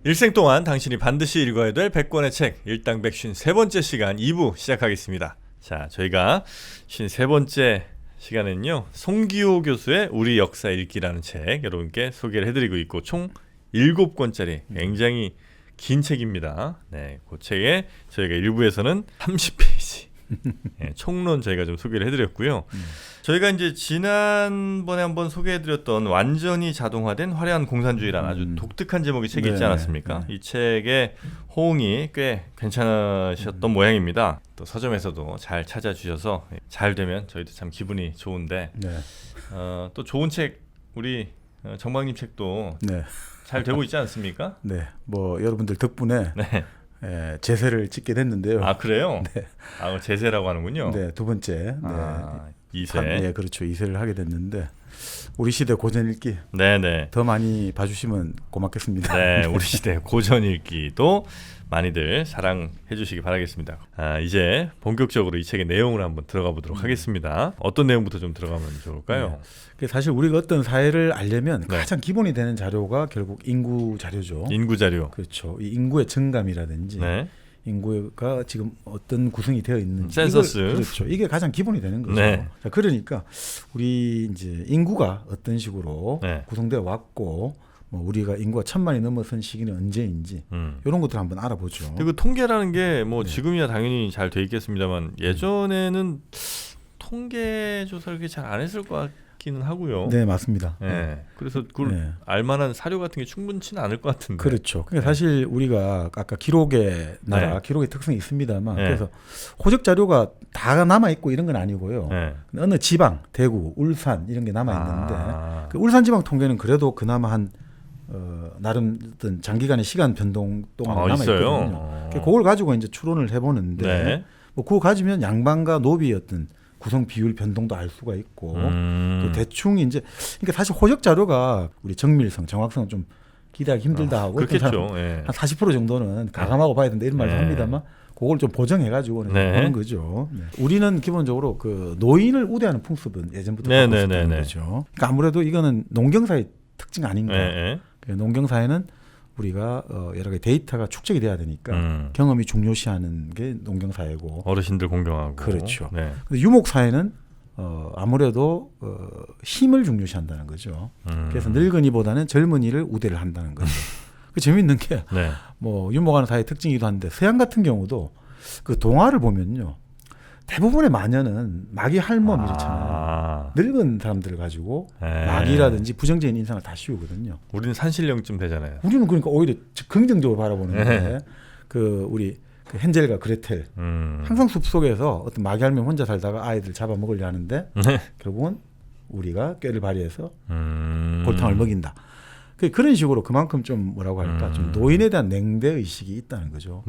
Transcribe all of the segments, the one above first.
일생 동안 당신이 반드시 읽어야 될 100권의 책 일당 153번째 시간 2부 시작하겠습니다. 자, 저희가 53번째 시간에는요, 송기호 교수의 우리 역사 읽기라는 책 여러분께 소개를 해드리고 있고, 총 7권짜리 굉장히 긴 책입니다. 네, 그 책에 저희가 1부에서는 30페이지 네, 총론 저희가 좀 소개를 해드렸고요. 저희가 이제 지난번에 한번 소개해드렸던 완전히 자동화된 화려한 공산주의라는 아주 독특한 제목의 책이 있지 않았습니까? 이 책의 호응이 꽤 괜찮으셨던 모양입니다. 또 서점에서도 잘 찾아주셔서 잘 되면 저희도 참 기분이 좋은데 또 좋은 책 우리 정박님 책도 잘 되고 있지 않습니까? 네, 뭐 여러분들 덕분에 제세를 찍게 됐는데요. 아, 그래요? 네. 아, 제세라고 하는군요. 네, 두 번째. 아, 2세. 네, 그렇죠. 2세를 하게 됐는데 우리 시대 고전 읽기. 네네. 더 많이 봐주시면 고맙겠습니다. 네, 우리 시대 고전 읽기도 많이들 사랑해 주시기 바라겠습니다. 이제 본격적으로 이 책의 내용을 한번 들어가 보도록 하겠습니다. 어떤 내용부터 좀 들어가면 좋을까요? 사실 우리가 어떤 사회를 알려면 가장 기본이 되는 자료가 결국 인구 자료죠. 인구 자료. 그렇죠. 이 인구의 증감이라든지 인구가 지금 어떤 구성이 되어 있는지, 센서스. 그렇죠. 이게 가장 기본이 되는 거죠. 자, 그러니까 우리 이제 인구가 어떤 식으로 구성되어 왔고, 뭐 우리가 인구가 1000만이 넘어선 시기는 언제인지 이런 것들 한번 알아보죠. 그리고 통계라는 게 뭐 지금이야 당연히 잘 돼 있겠습니다만 예전에는 통계 조사를 그렇게 잘 안 했을 것 같기는 하고요. 네, 맞습니다. 그래서 그걸 알만한 사료 같은 게 충분치는 않을 것 같은데. 그렇죠. 그러니까 사실 우리가 아까 기록의 나라, 기록의 특성이 있습니다만, 그래서 호적 자료가 다 남아 있고 이런 건 아니고요. 어느 지방, 대구, 울산 이런 게 남아 있는데 그 울산 지방 통계는 그래도 그나마 한 나름 어떤 장기간의 시간 변동 동안 남아 있거든요. 그걸 가지고 이제 추론을 해보는데, 뭐 그거 가지면 양반과 노비의 어떤 구성 비율 변동도 알 수가 있고, 또 대충 이제 그러니까 사실 호적 자료가 우리 정밀성, 정확성은 좀 기대하기 힘들다 하고, 그렇겠죠. 한 40% 정도는 가감하고 봐야 된다 이런 말도 합니다만, 그걸 좀 보정해가지고 하는 거죠. 우리는 기본적으로 그 노인을 우대하는 풍습은 예전부터 갖고 있었다는 거죠. 그러니까 아무래도 이거는 농경사의 특징 아닌가. 농경사회는 우리가 여러 가지 데이터가 축적이 돼야 되니까 경험이 중요시하는 게 농경사회고, 어르신들 공경하고. 그렇죠. 근데 유목사회는 아무래도 힘을 중요시한다는 거죠. 그래서 늙은이보다는 젊은이를 우대를 한다는 거죠. 그 재미있는 게 뭐 유목하는 사회의 특징이기도 한데, 서양 같은 경우도 그 동화를 보면요, 대부분의 마녀는 마귀 할멈 이렇잖아요. 늙은 사람들을 가지고 마귀라든지 부정적인 인상을 다 씌우거든요. 우리는 산신령쯤 되잖아요. 우리는 그러니까 오히려 긍정적으로 바라보는데 그 우리 그 헨젤과 그레텔 항상 숲속에서 어떤 마귀 할멈 혼자 살다가 아이들 잡아먹으려 하는데 결국은 우리가 꾀를 발휘해서 골탕을 먹인다. 그런 식으로 그만큼 좀 뭐라고 할까, 좀 노인에 대한 냉대 의식이 있다는 거죠.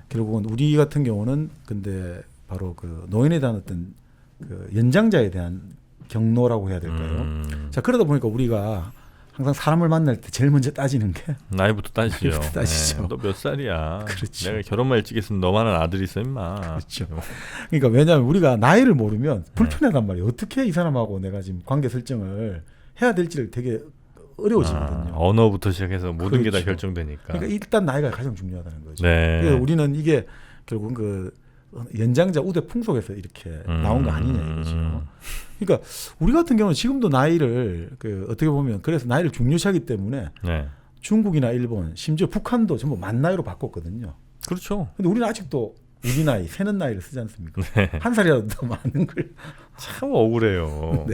결국은 우리 같은 경우는 근데 바로 그 노인에 대한 어떤 그 연장자에 대한 경로라고 해야 될까요? 자, 그러다 보니까 우리가 항상 사람을 만날 때 제일 먼저 따지는 게 나이부터 따지죠. 나이부터 따지죠. 너 몇 살이야? 그렇죠. 내가 결혼만 일찍 했으면 너만한 아들이 있어 임마. 그렇죠. 그러니까 왜냐하면 우리가 나이를 모르면 불편하단 말이에요. 어떻게 이 사람하고 내가 지금 관계 설정을 해야 될지를 되게 어려워지거든요. 언어부터 시작해서 모든 게 다 결정되니까. 그러니까 일단 나이가 가장 중요하다는 거죠. 그래서 우리는 이게 결국은 그 연장자 우대 풍속에서 이렇게 나온 거 아니냐 이거죠. 그러니까 우리 같은 경우는 지금도 나이를 그 어떻게 보면 그래서 나이를 중요시하기 때문에 중국이나 일본, 심지어 북한도 전부 만 나이로 바꿨거든요. 그렇죠. 근데 우리는 아직도 우리 나이, 새는 나이를 쓰지 않습니까? 한 살이라도 더 많은 걸. 참 억울해요.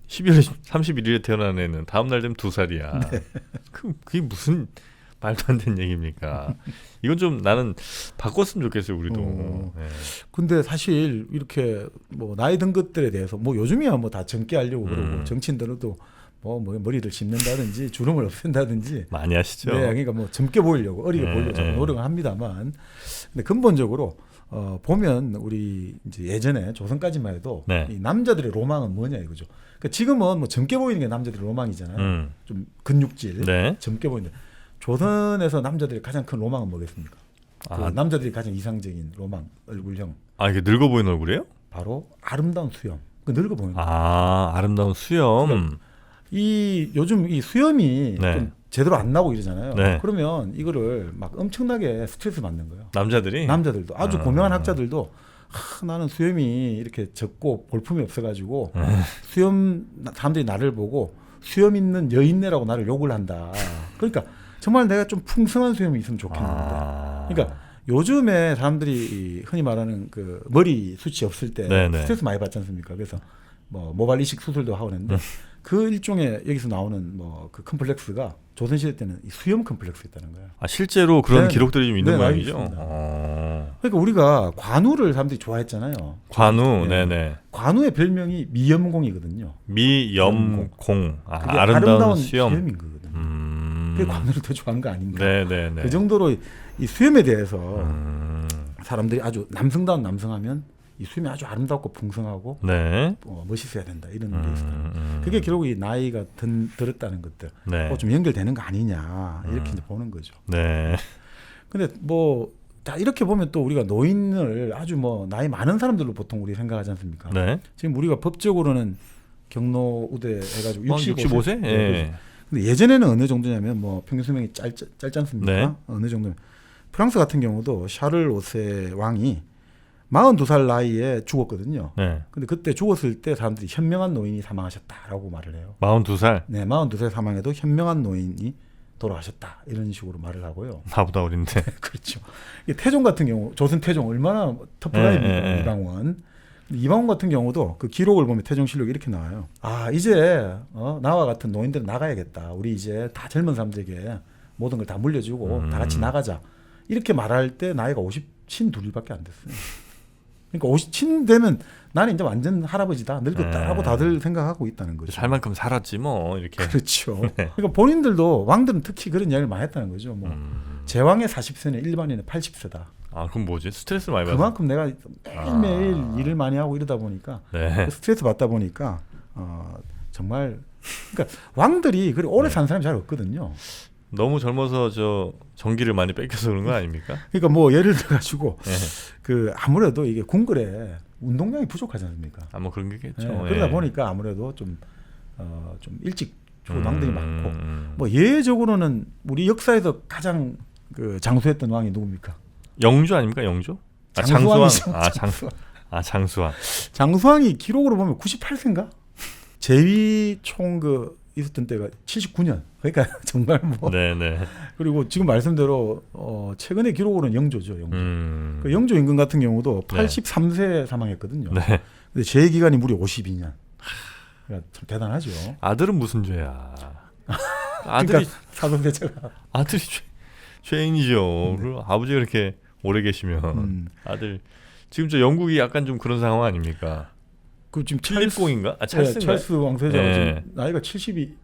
12월 31일에 태어난 애는 다음 날 되면 2살이야. 그게 무슨 말도 안 되는 얘기입니까? 이건 좀 나는 바꿨으면 좋겠어요, 우리도. 근데 사실 이렇게 뭐 나이 든 것들에 대해서 뭐 요즘이야 뭐 다 젊게 하려고 그러고, 정치인들도 뭐 머리를 심는다든지 주름을 없앤다든지 많이 하시죠. 그러니까 뭐 젊게 보이려고, 어리게 보이려고 노력을 합니다만, 근데 근본적으로 보면 우리 이제 예전에 조선까지만 해도 이 남자들의 로망은 뭐냐 이거죠. 그러니까 지금은 뭐 젊게 보이는 게 남자들의 로망이잖아요. 좀 근육질, 젊게 보이는데 조선에서 남자들의 가장 큰 로망은 뭐겠습니까? 그 남자들이 가장 이상적인 로망, 얼굴형. 이게 늙어 보이는 얼굴이에요? 바로 아름다운 수염. 그 늙어 보이는. 아름다운 수염. 그러니까 이 요즘 이 수염이 좀 제대로 안 나오고 이러잖아요. 네. 그러면 이거를 막 엄청나게 스트레스 받는 거예요. 남자들이 남자들도 아주 고명한 학자들도 나는 수염이 이렇게 적고 볼품이 없어가지고 수염 사람들이 나를 보고 수염 있는 여인네라고 나를 욕을 한다. 그러니까 정말 내가 좀 풍성한 수염이 있으면 좋겠는데. 그러니까 요즘에 사람들이 이 흔히 말하는 그 머리 숱이 없을 때 네네. 스트레스 많이 받지 않습니까? 그래서 뭐 모발 이식 수술도 하고 그러는데 그 일종의 여기서 나오는 뭐 그 컴플렉스가 조선시대 때는 이 수염 컴플렉스였다는 거예요. 아, 실제로 그런 네. 기록들이 좀 있는 네, 모양이죠. 알겠습니다. 어. 그러니까 우리가 관우를 사람들이 좋아했잖아요. 관우, 네. 네네. 관우의 별명이 미염공이거든요. 미염공, 그게 아름다운 수염. 수염인 거거든요. 그게 관우를 더 좋아하는 거 아닌가. 네네네. 그 정도로 이 수염에 대해서 사람들이 아주 남성다운 남성하면 이 수염이 아주 아름답고 풍성하고 네. 멋있어야 된다 이런 게 있어요. 그게 결국 이 나이가 들었다는 것들 네. 좀 연결되는 거 아니냐 이렇게 이제 보는 거죠. 네. 근데 뭐 다 이렇게 보면 또 우리가 노인을 아주 뭐 나이 많은 사람들로 보통 우리 생각하지 않습니까? 네. 지금 우리가 법적으로는 경로 우대 해가지고 65세. 예. 네. 근데 예전에는 어느 정도냐면 뭐 평균 수명이 짧지 않습니까? 네. 어느 정도면 프랑스 같은 경우도 샤를 5세 왕이 42살 나이에 죽었거든요. 네. 근데 그때 죽었을 때 사람들이 현명한 노인이 사망하셨다라고 말을 해요. 42살. 네, 42세 사망에도 현명한 노인이 돌아가셨다 이런 식으로 말을 하고요. 나보다 어린데. 그렇죠. 이게 태종 같은 경우 조선 태종 얼마나 터프가입니까? 네. 이방원. 이방원 같은 경우도 그 기록을 보면 태종실록이 이렇게 나와요. 아 이제 나와 같은 노인들은 나가야겠다. 우리 이제 다 젊은 사람들에게 모든 걸 다 물려주고 다 같이 나가자. 이렇게 말할 때 나이가 52밖에 안 됐어요. 그러니까 50친 되면 나는 이제 완전 할아버지다, 늙었다라고 다들 생각하고 있다는 거죠. 살 만큼 살았지 뭐 이렇게. 그렇죠. 네. 그러니까 본인들도 왕들은 특히 그런 이야기를 많이 했다는 거죠. 뭐 제왕의 40세는 일반인의 80세다. 아 그럼 뭐지? 스트레스 많이 받아. 그만큼 내가 매일매일 일을 많이 하고 이러다 보니까 네. 스트레스 받다 보니까 정말 그러니까 왕들이 그렇게 오래 산 사람이 잘 없거든요. 너무 젊어서 저 전기를 많이 뺏겨서 그런 거 아닙니까? 그러니까 뭐 예를 들어 가지고 네. 그 아무래도 이게 궁궐에 운동량이 부족하지 않습니까? 아 뭐 그런 게겠죠. 네, 예. 그러다 보니까 아무래도 좀 일찍 죽은 왕들이 많고 뭐 예외적으로는 우리 역사에서 가장 그 장수했던 왕이 누굽니까? 영주 아닙니까? 영주? 아 장수왕이죠. 장수왕. 장수왕. 장수왕이 기록으로 보면 98세인가? 제위 총 그 있었던 때가 79년. 그러니까 정말 뭐 네네. 그리고 지금 말씀대로 최근의 기록으로는 영조죠. 영조. 그 영조 임금 같은 경우도 83세 사망했거든요. 네. 근데 제 기간이 무려 52년. 그러니까 참 대단하죠. 아들은 무슨 죄야? 아들이 그러니까 사돈대제가 아들이 죄인이죠. 그리고 아버지가 이렇게 오래 계시면 아들 지금 저 영국이 약간 좀 그런 상황 아닙니까? 그 지금 필립공인가? 아 찰스 왕세자가 네. 지금 나이가 70이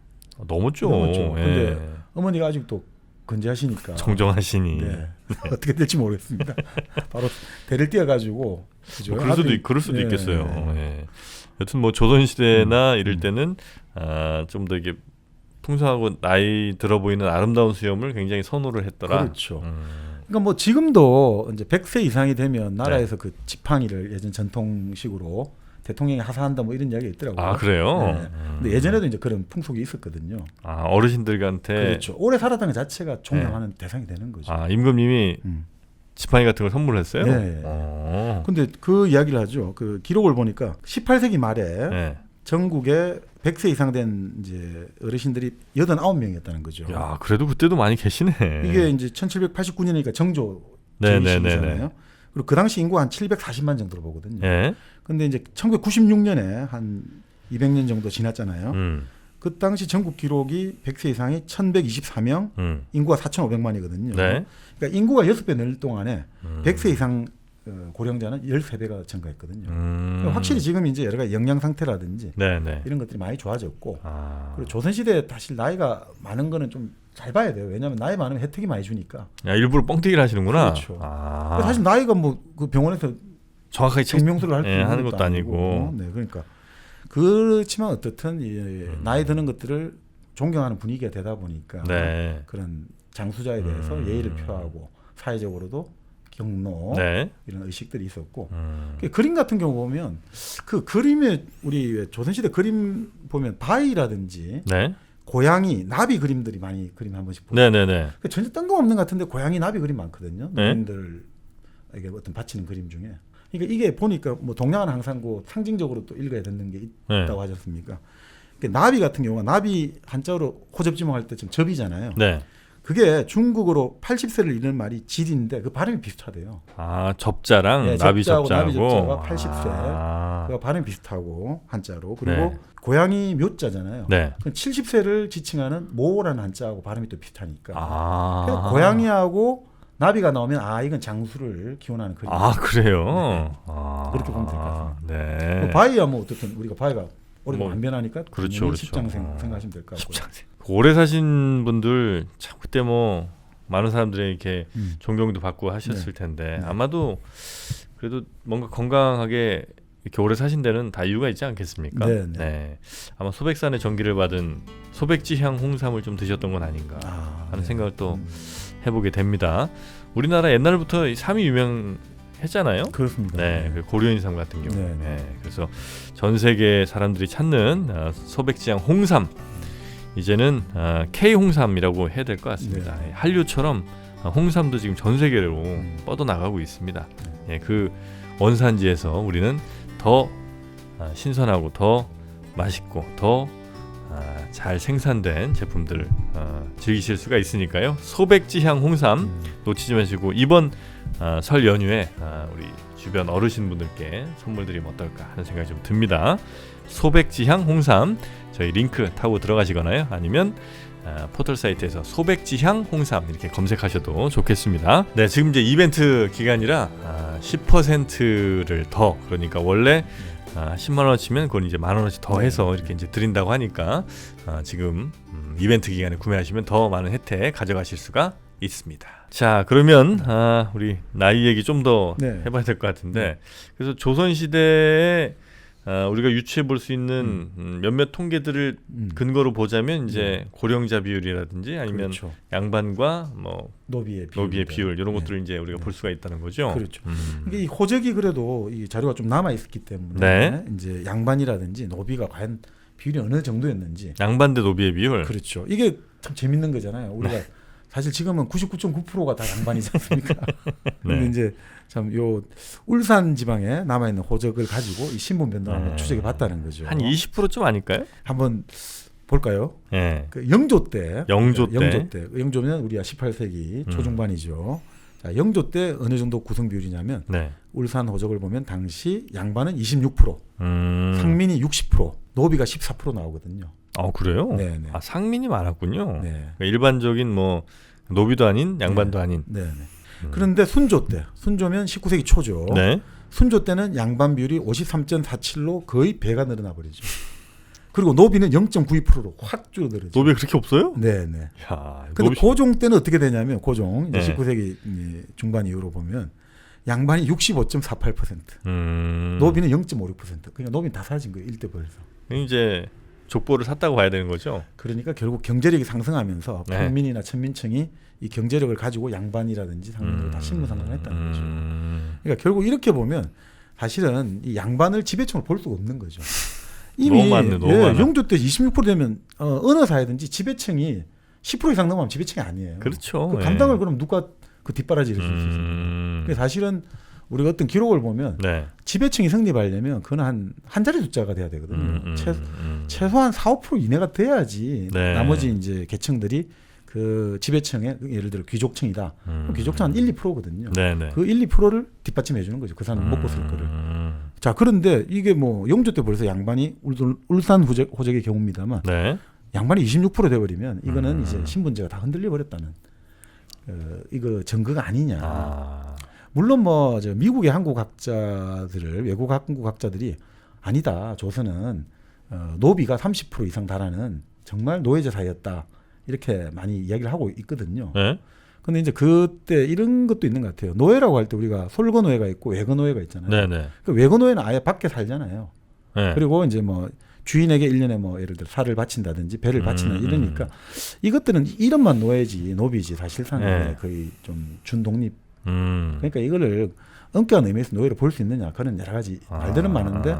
넘었죠. 근데 예. 어머니가 아직도 건재하시니까 정정하시니. 네. 어떻게 될지 모르겠습니다. 바로 대를 띄어가지고 뭐 그럴 수도 있겠어요. 예. 여튼 뭐 조선 시대나 이럴 때는 좀 더 이게 풍성하고 나이 들어 보이는 아름다운 수염을 굉장히 선호를 했더라. 그렇죠. 그러니까 뭐 지금도 이제 100세 이상이 되면 나라에서 그 지팡이를 예전 전통식으로 대통령이 하사한다 뭐 이런 이야기가 있더라고요. 아 그래요? 네. 근데 예전에도 이제 그런 풍속이 있었거든요. 아 어르신들한테. 그렇죠. 오래 살았다는 것 자체가 존경하는 대상이 되는 거죠. 아 임금님이 지팡이 같은 걸 선물했어요? 네. 근데 그 이야기를 하죠. 그 기록을 보니까 18세기 말에 네. 전국에 100세 이상 된 이제 어르신들이 89명이었다는 거죠. 야 그래도 그때도 많이 계시네. 이게 이제 1789년이니까 정조 네네네네. 시기잖아요. 그리고 그 당시 인구가 한 740만 정도로 보거든요. 네. 근데 이제 1996년에 한 200년 정도 지났잖아요. 그 당시 전국 기록이 100세 이상이 1124명, 인구가 4,500만이거든요. 네. 그러니까 인구가 6배 늘 동안에 100세 이상 고령자는 13배가 증가했거든요. 그러니까 확실히 지금 이제 여러 가지 영양 상태라든지 네네. 이런 것들이 많이 좋아졌고 그리고 조선시대에 사실 나이가 많은 거는 좀 잘 봐야 돼요. 왜냐하면 나이 많으면 혜택이 많이 주니까. 야 일부러 뻥튀기를 하시는구나. 그렇죠. 사실 나이가 뭐 그 병원에서 정확하게 증명서를 할 하는 것도 아니고. 네, 그러니까 그렇지만 어떻든 나이 드는 것들을 존경하는 분위기가 되다 보니까 네. 그런 장수자에 대해서 예의를 표하고 사회적으로도 경로 네. 이런 의식들이 있었고 그림 같은 경우 보면 그 그림에 우리 조선시대 그림 보면 바위라든지 네. 고양이, 나비 그림들이 많이 그림 한 번씩 보고. 네네네. 전혀 뜬금없는 것 같은데 고양이, 나비 그림 많거든요. 네. 노인들에게 어떤 바치는 그림 중에. 그러니까 이게 보니까 뭐 동양은 항상 그 상징적으로 또 읽어야 되는 게 있다고 하셨습니까? 그러니까 나비 같은 경우가 나비 한자어로 호접지몽할 때 좀 접이잖아요. 네. 그게 중국어로 80세를 이르는 말이 질인데 그 발음이 비슷하대요. 아 접자랑 네, 나비 접자하고 접자하고. 나비 접자가 80세. 아. 그 발음이 비슷하고 한자로. 그리고 네. 고양이 묘자잖아요. 네. 70세를 지칭하는 모라는 한자하고 발음이 또 비슷하니까. 아. 그래서 고양이하고 나비가 나오면 아 이건 장수를 기원하는 그림. 아 그래요. 네. 아. 그렇게 보면 될 것 같습니다. 네. 바위야 뭐 어쨌든 우리가 바위가 오래 뭐, 안 변하니까 그렇죠, 당연히 그렇죠. 십장생 생각하시면 될 것 같고요. 오래 사신 분들 참 그때 뭐 많은 사람들의 이렇게 존경도 받고 하셨을 텐데 아마도 그래도 뭔가 건강하게 이렇게 오래 사신 데는 다 이유가 있지 않겠습니까? 네. 아마 소백산의 전기를 받은 소백지향 홍삼을 좀 드셨던 건 아닌가 하는 생각을 또 해보게 됩니다. 우리나라 옛날부터 이 삼이 유명했잖아요. 그렇습니다. 네, 그 고려인삼 같은 경우. 네. 네, 그래서 전 세계 사람들이 찾는 소백지향 홍삼. 이제는 K 홍삼이라고 해야 될 것 같습니다. 네. 한류처럼 홍삼도 지금 전 세계로 뻗어 나가고 있습니다. 예, 그 원산지에서 우리는 더 신선하고 더 맛있고 더 잘 생산된 제품들을 즐기실 수가 있으니까요. 소백지향 홍삼 놓치지 마시고 이번 설 연휴에 우리 주변 어르신분들께 선물 드리면 어떨까 하는 생각이 좀 듭니다. 소백지향 홍삼 저희 링크 타고 들어가시거나요. 아니면 포털 사이트에서 소백지향 홍삼 이렇게 검색하셔도 좋겠습니다. 네, 지금 이제 이벤트 기간이라 10%를 더 그러니까 원래 10만 원어치면 그건 이제 만 원어치 더 해서 이렇게 이제 드린다고 하니까 지금 이벤트 기간에 구매하시면 더 많은 혜택 가져가실 수가 있습니다. 자, 그러면 우리 나이 얘기 좀 더 해봐야 될 것 같은데 그래서 조선 시대에 우리가 유추해 볼 수 있는 몇몇 통계들을 근거로 보자면 이제 고령자 비율이라든지 아니면 그렇죠. 양반과 뭐 노비의 비율 이런 것들을 이제 우리가 볼 수가 있다는 거죠. 그렇죠. 이게 이 호적이 그래도 이 자료가 좀 남아 있었기 때문에 이제 양반이라든지 노비가 과연 비율이 어느 정도였는지. 양반 대 노비의 비율. 그렇죠. 이게 참 재밌는 거잖아요. 우리가 사실 지금은 99.9%가 다 양반이지 않습니까? 근데 이제 참 요 울산 지방에 남아 있는 호적을 가지고 이 신분 변동을 한번 추적해 봤다는 거죠. 한 20%좀 아닐까요? 한번 볼까요? 네. 그 영조 때. 영조 때. 영조면 우리가 18세기 초중반이죠. 자, 영조 때 어느 정도 구성 비율이냐면 울산 호적을 보면 당시 양반은 26%, 상민이 60%, 노비가 14% 나오거든요. 그래요? 네네. 상민이 많았군요. 네. 그러니까 일반적인 뭐 노비도 아닌 양반도 아닌. 네네. 그런데 순조 때, 순조면 19세기 초죠. 네. 순조 때는 양반 비율이 53.47로 거의 배가 늘어나 버리죠. 그리고 노비는 0.92%로 확 줄어들죠. 노비 그렇게 없어요? 네네. 야, 근데 고종 때는 어떻게 되냐면 고종 이제 네. 19세기 중반 이후로 보면 양반이 65.48%, 노비는 0.56%. 그러니까 노비는 다 사라진 거예요. 일대 벌에서. 이제 족보를 샀다고 봐야 되는 거죠. 그러니까 결국 경제력이 상승하면서 평민이나 천민층이 이 경제력을 가지고 양반이라든지 상민을 다 신분 상승했다는 거죠. 그러니까 결국 이렇게 보면 사실은 이 양반을 지배층으로 볼 수가 없는 거죠. 이미 너무 많아. 영조 때 26% 되면 어느 사회든지 지배층이 10% 이상 넘으면 지배층이 아니에요. 그렇죠. 그 감당을 그럼 누가 그 뒷바라지를 줄 수 있습니까? 그래서 사실은 우리가 어떤 기록을 보면 지배층이 성립하려면 그건 한 자리 숫자가 돼야 되거든요. 최소한 4~5% 이내가 돼야지 나머지 이제 계층들이 그 지배층의 예를 들어 귀족층이다. 귀족층 한 1~2%거든요. 그 1~2%를 뒷받침해 주는 거죠. 그 사람 먹고 쓸 거를. 자, 그런데 이게 뭐 영조 때 벌써 양반이 울산 호적의 경우입니다만 양반이 26% 돼버리면 이거는 이제 신분제가 다 흔들려 버렸다는 이거 증거가 아니냐. 물론 뭐 저 미국의 한국 학자들을 외국 한국 학자들이 아니다. 조선은 노비가 30% 이상 달하는 정말 노예제 사회였다. 이렇게 많이 이야기를 하고 있거든요. 근데 이제 그때 이런 것도 있는 것 같아요. 노예라고 할 때 우리가 솔거 노예가 있고 외거 노예가 있잖아요. 그 외거 노예는 아예 밖에 살잖아요. 그리고 이제 뭐 주인에게 1년에 뭐 예를 들어 살을 바친다든지 배를 바친다 이러니까 이것들은 이름만 노예지 노비지 사실상 거의 좀 준독립. 그러니까 이거를 엄격한 의미에서 노예를 볼 수 있느냐 그런 여러 가지 말들은 많은데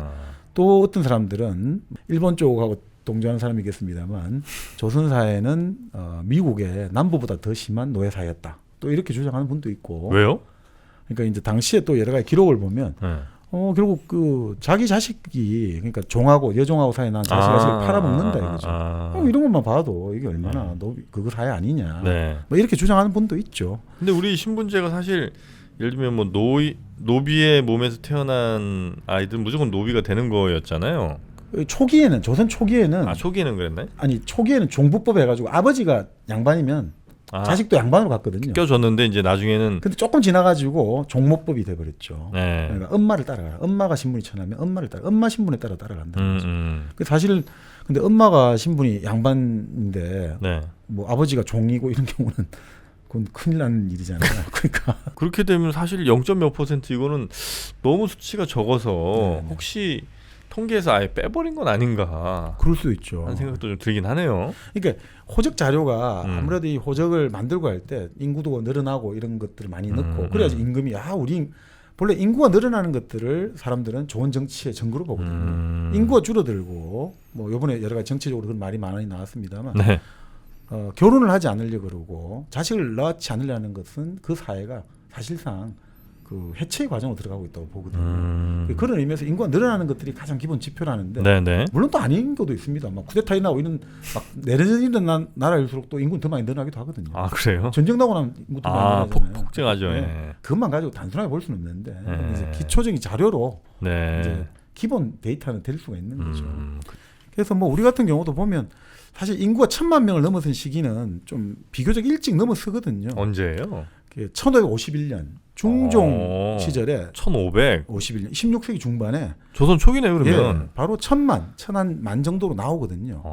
또 어떤 사람들은 일본 쪽하고 동조하는 사람이겠습니다만 조선 사회는 미국의 남부보다 더 심한 노예 사회였다. 또 이렇게 주장하는 분도 있고. 왜요? 그러니까 이제 당시에 또 여러 가지 기록을 보면 네. 결국 그 자기 자식이 그러니까 종하고 여종하고 사이에 난 자식을 팔아먹는다 이거죠. 이런 것만 봐도 이게 얼마나 그거 사회 아니냐. 네. 뭐 이렇게 주장하는 분도 있죠. 근데 우리 신분제가 사실 예를 들면 뭐 노비의 몸에서 태어난 아이들 무조건 노비가 되는 거였잖아요. 초기에는 조선 초기에는 초기에는 그랬나요? 아니 초기에는 종부법 해가지고 아버지가 양반이면 자식도 양반으로 갔거든요. 껴줬는데 이제 나중에는 근데 조금 지나가지고 종모법이 돼버렸죠. 네. 그러니까 엄마를 따라가라. 엄마가 신분이 천하면 엄마를 따라. 엄마 신분에 따라 따라간다는 거죠. 그 사실 근데 엄마가 신분이 양반인데 네. 뭐 아버지가 종이고 이런 경우는 그건 큰일 나는 일이잖아요. 그러니까 그렇게 되면 사실 0.몇 % 이거는 너무 수치가 적어서 혹시 통계에서 아예 빼버린 건 아닌가 그럴 수 있죠. 하는 생각도 좀 들긴 하네요. 그러니까 호적 자료가 아무래도 이 호적을 만들고 할 때 인구도 늘어나고 이런 것들을 많이 넣고 그래야지 임금이 우리 본래 인구가 늘어나는 것들을 사람들은 좋은 정치의 증거로 보거든요. 인구가 줄어들고 뭐 이번에 여러 가지 정치적으로 그런 말이 많이 나왔습니다만 네. 결혼을 하지 않으려고 그러고 자식을 낳지 않으려는 것은 그 사회가 사실상 그 해체의 과정으로 들어가고 있다고 보거든요. 그런 의미에서 인구가 늘어나는 것들이 가장 기본 지표라는데 네네. 물론 또 아닌 것도 있습니다. 막 쿠데타 일어나고 이런 막 내려지는 나라일수록 또 인구는 더 많이 늘어나기도 하거든요. 그래요? 전쟁 나고 나면 인구도 많이 늘어나잖아요. 폭증하죠. 네. 예. 그것만 가지고 단순하게 볼 수는 없는데 이제 기초적인 자료로 네. 이제 기본 데이터는 될 수가 있는 거죠. 그래서 뭐 우리 같은 경우도 보면 사실 인구가 1,000만 명을 넘어선 시기는 좀 비교적 일찍 넘어서거든요. 언제예요? 1551년 중종 시절에 1500. 51년 16세기 중반에 조선 초기네요, 그러면. 바로 1,000만 정도로 나오거든요.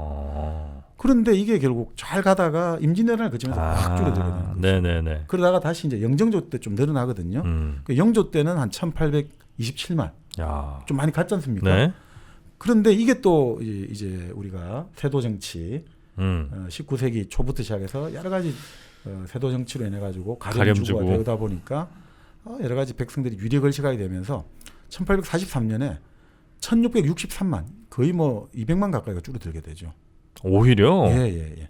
그런데 이게 결국 잘 가다가 임진왜란을 거치면서 확 줄어들게 되는 거죠. 네네네. 그러다가 다시 이제 영정조 때 좀 늘어나거든요. 그 영조 때는 한 1,827만. 야. 좀 많이 갔지 않습니까? 네. 그런데 이게 또 이제 우리가 세도 정치 19세기 초부터 시작해서 여러 가지 세도 정치로 인해 가지고 가렴주가 되다 보니까 여러 가지 백성들이 유리걸시가게 되면서 1843년에 1663만 거의 뭐 200만 가까이가 줄어들게 되죠. 오히려? 예.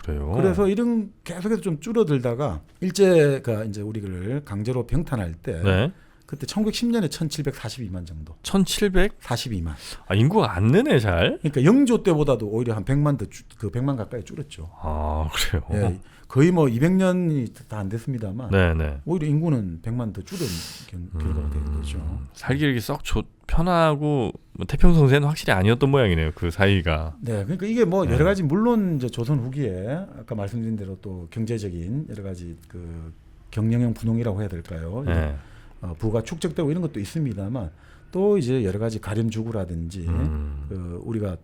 그래요. 그래서 이런 계속해서 좀 줄어들다가 일제가 이제 우리를 강제로 병탄할 때 네. 그때 1910년에 1742만 정도. 1700? 42만. 인구가 안 느네 잘. 그러니까 영조 때보다도 오히려 한 100만 그 100만 가까이 줄었죠. 그래요. 예, 거의 뭐 200년이 다 안 됐습니다만 네네. 오히려 인구는 100만 더 줄은 결과가 되는 거죠. 살기 이렇게 썩 편하고 뭐 태평성세는 확실히 아니었던 모양이네요. 그 사이가. 네, 그러니까 이게 뭐 여러 가지 물론 이제 조선 후기에 아까 말씀드린 대로 또 경제적인 여러 가지 그 경영형 분홍이라고 해야 될까요? 네. 부가 축적되고 이런 것도 있습니다만 또 이제 여러 가지 가렴주구라든지 우리가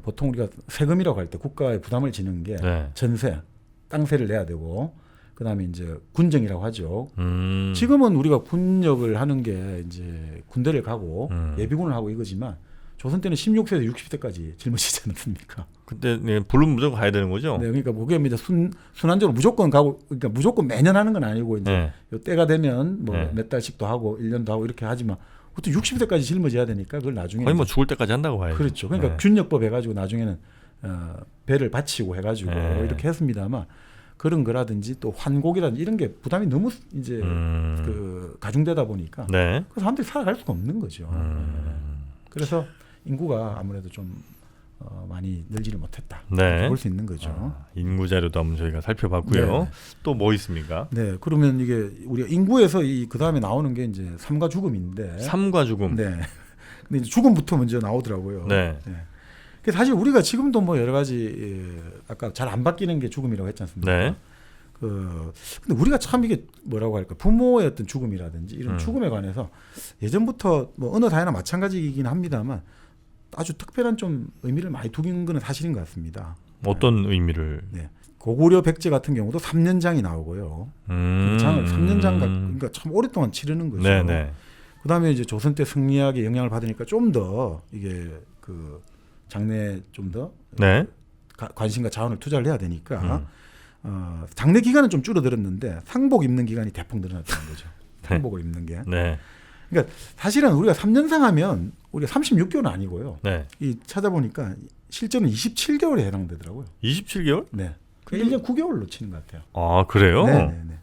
보통 우리가 세금이라고 할 때 국가에 부담을 지는 게 네. 전세, 땅세를 내야 되고 그다음에 이제 군정이라고 하죠. 음. 지금은 우리가 군역을 하는 게 이제 군대를 가고 예비군을 하고 이거지만 조선 때는 16세에서 60세까지 짊어지지 않았습니까? 근데 부르면 무조건 가야 되는 거죠? 네, 그러니까 그게 이제 순환적으로 무조건 가고, 그러니까 무조건 매년 하는 건 아니고 이제 네. 요 때가 되면 뭐 네. 몇 달씩도 하고 1년도 하고 이렇게 하지만 보통 60세까지 짊어져야 되니까 그걸 나중에 거의 뭐 죽을 때까지 한다고 봐야죠. 그렇죠. 그러니까 네. 균역법 해가지고 나중에는 배를 바치고 해가지고 네. 이렇게 했습니다만 그런 거라든지 또 환곡이라든지 이런 게 부담이 너무 이제 그 가중되다 보니까 네. 그 사람들이 살아갈 수가 없는 거죠. 그래서 인구가 아무래도 좀 많이 늘지를 못했다. 네. 볼 수 있는 거죠. 인구 자료도 한번 저희가 살펴봤고요. 네. 또 뭐 있습니까? 네, 그러면 이게 우리가 인구에서 그 다음에 나오는 게 이제 삶과 죽음인데. 삶과 죽음. 네. 근데 이제 죽음부터 먼저 나오더라고요. 네. 그래서 사실 우리가 지금도 뭐 여러 가지 아까 잘 안 바뀌는 게 죽음이라고 했지 않습니까? 네. 근데 우리가 참 이게 뭐라고 할까 부모의 어떤 죽음이라든지 이런 죽음에 관해서 예전부터 뭐 어느 다이나 마찬가지이긴 합니다만 아주 특별한 좀 의미를 많이 두긴 건 사실인 것 같습니다. 어떤 의미를? 네. 고구려 백제 같은 경우도 3년장이 나오고요. 장을 3년장 그러니까 참 오랫동안 치르는 거죠. 네네. 그다음에 이제 조선 때 승리학의 영향을 받으니까 좀 더 이게 그 장래에 좀 더 네. 관심과 자원을 투자를 해야 되니까 장래 기간은 좀 줄어들었는데 상복 입는 기간이 대폭 늘어났다는 거죠. 상복을 입는 게. 네. 그러니까 사실은 우리가 3년상 하면 우리가 36개월은 아니고요. 네. 이 찾아보니까 실제는 27개월에 해당되더라고요. 27개월? 네. 1년 9개월로 치는 것 같아요. 아 그래요? 네네네.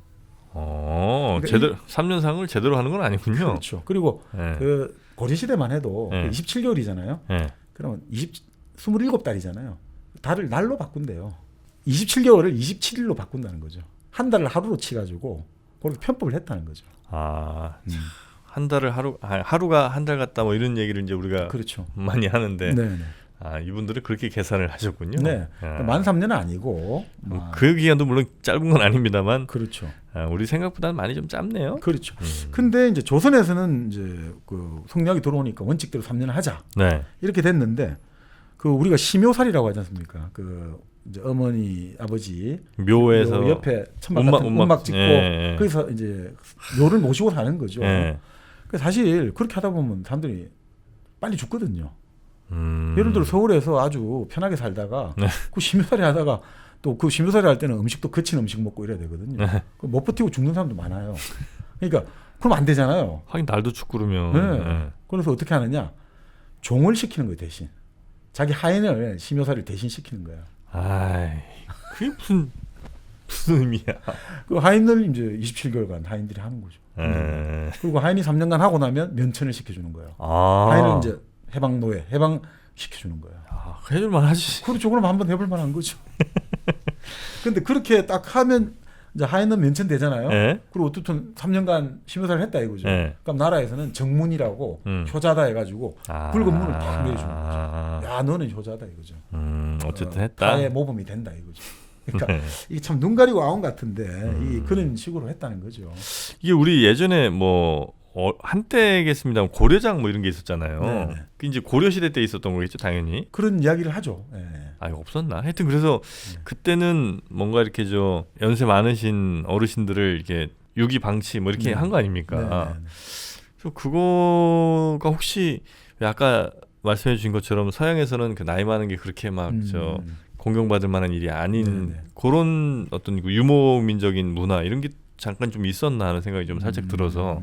그러니까 제대로 3년상을 제대로 하는 건 아니군요. 그렇죠. 그리고 네. 그 고려 시대만 해도 네. 27개월이잖아요. 네. 그러면 27달이잖아요. 달을 날로 바꾼대요. 27개월을 27일로 바꾼다는 거죠. 한 달을 하루로 치가지고 그렇게 편법을 했다는 거죠. 한 달을 하루가 한 달 같다 뭐 이런 얘기를 이제 우리가 그렇죠. 많이 하는데 네네. 이분들은 그렇게 계산을 하셨군요. 네. 만 3년은 아니고. 그 기간도 물론 짧은 건 아닙니다만. 그렇죠. 우리 생각보다는 많이 좀 짧네요. 그렇죠. 근데 이제 조선에서는 이제 그 성리학이 들어오니까 원칙대로 3년을 하자. 네. 이렇게 됐는데 그 우리가 심효살이라고 하지 않습니까? 그 이제 어머니 아버지 묘에서 옆에 천막 같은 운막 짓고 예. 거기서 이제 묘를 모시고 사는 거죠. 예. 그래서 사실 그렇게 하다 보면 사람들이 빨리 죽거든요. 예를 들어 서울에서 아주 편하게 살다가 네. 그 심효살이 하다가 또 그 심효살이 할 때는 음식도 거친 음식 먹고 이래야 되거든요. 네. 못 버티고 죽는 사람도 많아요. 그러니까 그럼 안 되잖아요. 하긴 날도 춥고 그러면. 네. 네. 그래서 어떻게 하느냐? 종을 시키는 거예요, 대신. 자기 하인을 심효살을 대신 시키는 거예요. 아이, 그게 무슨 의미야? 그 하인을 이제 27개월간 하인들이 하는 거죠. 그리고 하인이 3년간 하고 나면 면천을 시켜주는 거예요. 하인을 이제 해방 시켜주는 거예요. 해줄만 하지. 그렇죠. 그럼 한번 해볼 만한 거죠. 근데 그렇게 딱 하면 이제 하인은 면천 되잖아요. 네. 그리고 어쨌든 3년간 심효살을 했다 이거죠. 네. 그럼 나라에서는 정문이라고 효자다 해가지고 붉은 문을 탁 내주는 거죠. 야, 너는 효자다 이거죠. 어쨌든 했다. 다의 모범이 된다 이거죠. 그러니까 이게 참 눈 가리고 아웅 같은데 그런 식으로 했다는 거죠. 이게 우리 예전에 뭐 한때겠습니다. 고려장 뭐 이런 게 있었잖아요. 네네. 그 이제 고려 시대 때 있었던 거겠죠, 당연히. 그런 이야기를 하죠. 네. 없었나? 하여튼 그래서 그때는 뭔가 이렇게 연세 많으신 어르신들을 이렇게 유기 방치 뭐 이렇게 한 거 아닙니까? 그래서 그거가 혹시 아까 말씀해 주신 것처럼 서양에서는 그 나이 많은 게 그렇게 막 공경받을 만한 일이 아닌 그런 어떤 유목민적인 문화 이런 게 잠깐 좀 있었나 하는 생각이 좀 살짝 들어서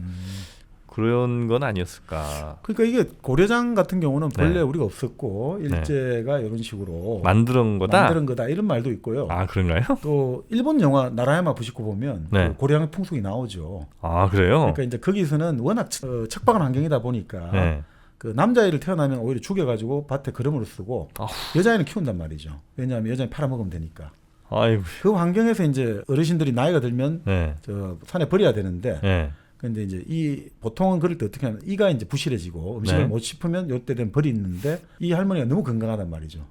그런 건 아니었을까. 그러니까 이게 고려장 같은 경우는 본래 네. 우리가 없었고 일제가 이런 식으로 만든 거다 이런 말도 있고요. 그런가요? 또 일본 영화 나라야마 부시코 보면 네. 그 고려장 풍속이 나오죠. 그래요? 그러니까 이제 거기서는 워낙 척박한 환경이다 보니까 네. 그 남자아이를 태어나면 오히려 죽여가지고 밭에 거름으로 쓰고 여자아이는 키운단 말이죠. 왜냐하면 여자는 팔아먹으면 되니까. 아이고. 그 환경에서 이제 어르신들이 나이가 들면 네. 산에 버려야 되는데. 네. 근데 이제 보통은 그럴 때 어떻게 하면 이가 이제 부실해지고 음식을 못 씹으면 요때 되면 버리는데 이 할머니가 너무 건강하단 말이죠.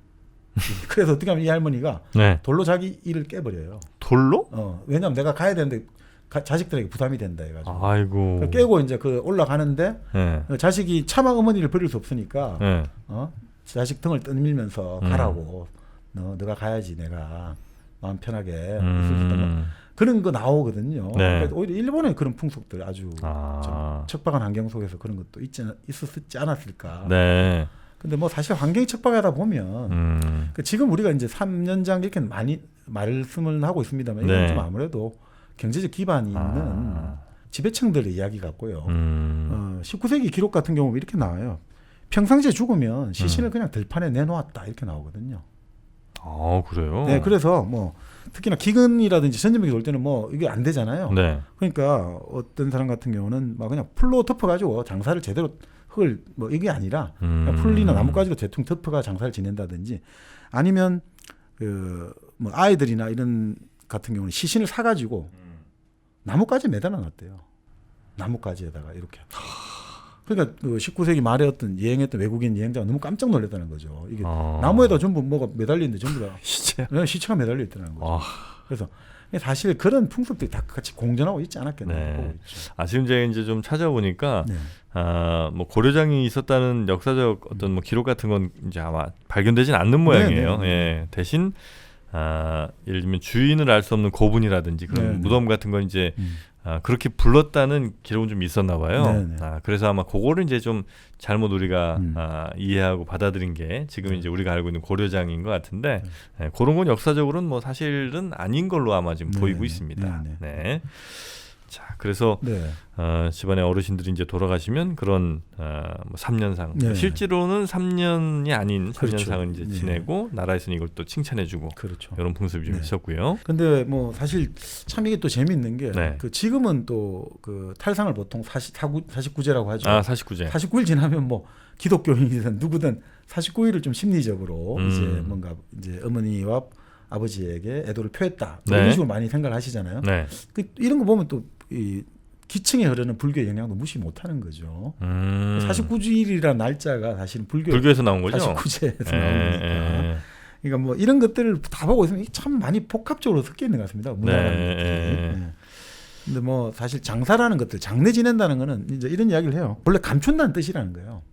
그래서 어떻게 하면 이 할머니가 돌로 자기 이를 깨버려요. 돌로? 왜냐하면 내가 가야 되는데 자식들에게 부담이 된다 해가지고. 아이고. 깨고 이제 올라가는데 자식이 차마 어머니를 버릴 수 없으니까 자식 등을 떠밀면서 가라고. 너가 가야지 내가 마음 편하게 있을 수 있다. 그런 거 나오거든요. 그러니까 오히려 일본의 그런 풍속들 아주 좀 척박한 환경 속에서 그런 것도 있었지 않았을까. 네. 근데 뭐 사실 환경이 척박하다 보면 그러니까 지금 우리가 이제 3년장 이렇게 많이 말씀을 하고 있습니다만 이건 좀 아무래도 경제적 기반이 있는 지배층들의 이야기 같고요. 19세기 기록 같은 경우 이렇게 나와요. 평상시에 죽으면 시신을 그냥 들판에 내놓았다 이렇게 나오거든요. 그래요? 네, 그래서 뭐 특히나 기근이라든지 전염병이 올 때는 뭐 이게 안 되잖아요. 네. 그러니까 어떤 사람 같은 경우는 막 그냥 풀로 덮어가지고 장사를 제대로 흙을 뭐 이게 아니라 그냥 풀이나 나뭇가지로 대충 덮어가 장사를 지낸다든지 아니면 그 뭐 아이들이나 이런 같은 경우는 시신을 사가지고 나뭇가지에 매달아 놨대요. 나뭇가지에다가 이렇게. 그러니까 그 19세기 말에 여행했던 외국인 여행자가 너무 깜짝 놀랐다는 거죠. 이게 나무에다 전부 뭐가 매달리는데 전부 다 시체가 매달려 있다는 거죠. 그래서 사실 그런 풍습들이 다 같이 공존하고 있지 않았겠나 보고 있죠. 지금 제가 이제 좀 찾아보니까 뭐 고려장이 있었다는 역사적 어떤 뭐 기록 같은 건 이제 아마 발견되진 않는 모양이에요. 대신 예를 들면 주인을 알 수 없는 고분이라든지 그런 무덤 같은 건 이제 그렇게 불렀다는 기록은 좀 있었나 봐요. 그래서 아마 그거를 이제 좀 잘못 우리가 이해하고 받아들인 게 지금 이제 우리가 알고 있는 고려장인 것 같은데 그런 건 역사적으로는 뭐 사실은 아닌 걸로 아마 지금 보이고 있습니다. 자, 그래서 네. 집안의 어르신들이 이제 돌아가시면 그런 뭐 3년상 네. 실제로는 3년이 아닌 그렇죠. 3년상을 이제 네. 지내고 나라에서는 이걸 또 칭찬해주고 그렇죠. 이런 풍습이 좀 네. 있었고요. 근데 뭐 사실 참 이게 또 재미있는 게 네. 그 지금은 또 그 탈상을 보통 49제라고 하죠. 49제. 49일 지나면 뭐 기독교인이든 누구든 49일을 좀 심리적으로 이제 뭔가 이제 어머니와 아버지에게 애도를 표했다. 뭐 네. 이런 식으로 많이 생각을 하시잖아요. 네. 이런 거 보면 또 이 기층에 흐르는 불교의 영향도 무시 못하는 거죠. 49주일이라는 날짜가 사실은 불교에서 나온 거죠. 49제에서 나온 거니까. 그러니까 뭐 이런 것들을 다 보고 있으면 이게 참 많이 복합적으로 섞여 있는 것 같습니다. 문화라는 것들이. 네. 근데 뭐 사실 장사라는 것들, 장례 지낸다는 거는 이제 이런 이야기를 해요. 원래 감춘다는 뜻이라는 거예요.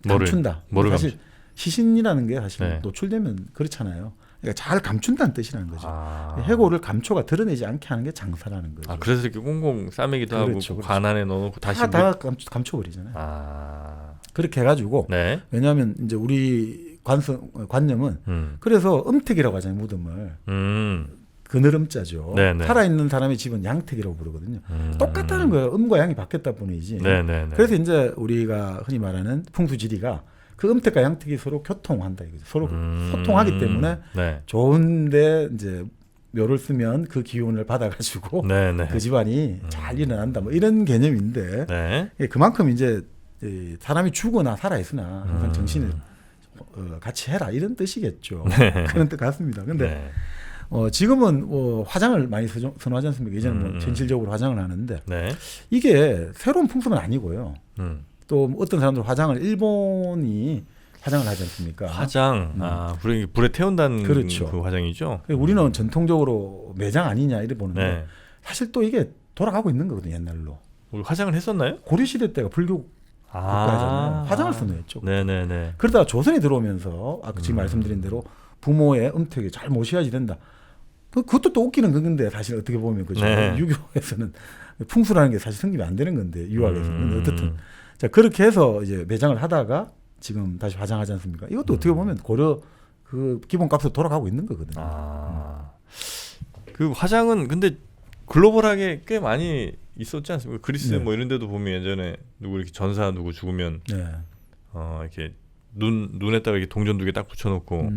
감춘다. 뭐를 사실 시신이라는 게 사실 네. 노출되면 그렇잖아요. 그러니까 잘 감춘다는 뜻이라는 거죠. 아. 해고를 감초가 드러내지 않게 하는 게 장사라는 거죠. 아, 그래서 이렇게 꽁꽁 싸매기도 그렇죠, 하고 그렇죠. 관안에 넣어놓고 다시 다 감춰버리잖아요. 아. 그렇게 해가지고 네. 왜냐하면 이제 우리 관념은 그래서 음택이라고 하잖아요. 무덤을 그늘음자죠. 네네. 살아있는 사람의 집은 양택이라고 부르거든요. 똑같다는 거예요. 음과 양이 바뀌었다 뿐이지. 네네네. 그래서 이제 우리가 흔히 말하는 풍수지리가 그 음택과 양택이 서로 교통한다 이거죠. 서로 소통하기 때문에 네. 좋은데 이제 묘를 쓰면 그 기운을 받아가지고 네네. 그 집안이 잘 일어난다. 뭐 이런 개념인데 네. 그만큼 이제 이 사람이 죽거나 살아있으나 항상 정신을 같이 해라 이런 뜻이겠죠. 그런 뜻 같습니다. 근데 네. 지금은 화장을 많이 선호하지 않습니까? 예전에 뭐 현실적으로 화장을 하는데 네. 이게 새로운 풍습은 아니고요. 또 어떤 사람들 화장을 일본이 화장을 하지 않습니까? 화장, 불에 태운다는 그렇죠. 그 화장이죠. 우리는 전통적으로 매장 아니냐 이래 보는데 네. 사실 또 이게 돌아가고 있는 거거든요. 옛날로 우리 화장을 했었나요? 고려시대 때가 불교 국가잖아요. 화장을 선호했죠. 네네네. 그러다가 조선이 들어오면서 아까 지금 말씀드린 대로 부모의 음택에 잘 모셔야지 된다. 그것도 또 웃기는 건데 사실 어떻게 보면 그죠. 네. 유교에서는 풍수라는 게 사실 성립이 안 되는 건데 유학에서는 어쨌든 자 그렇게 해서 이제 매장을 하다가 지금 다시 화장하지 않습니까? 이것도 어떻게 보면 고려 그 기본값으로 돌아가고 있는 거거든요. 그 화장은 근데 글로벌하게 꽤 많이 있었지 않습니까? 그리스 네. 뭐 이런 데도 보면 예전에 누구 이렇게 전사 누구 죽으면 네. 이렇게 눈에다가 이렇게 동전 2개 딱 붙여놓고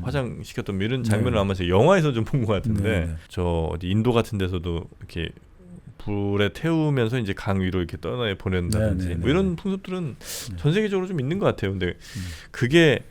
화장 시켰던 뭐 이런 장면을 네. 아마 제가 영화에서 좀 본 것 같은데 네. 저 어디 인도 같은 데서도 이렇게 불에 태우면서 이제 강 위로 이렇게 떠내 보낸다든지 네, 네, 뭐 이런 풍습들은 전 세계적으로 좀 있는 것 같아요. 근데 그게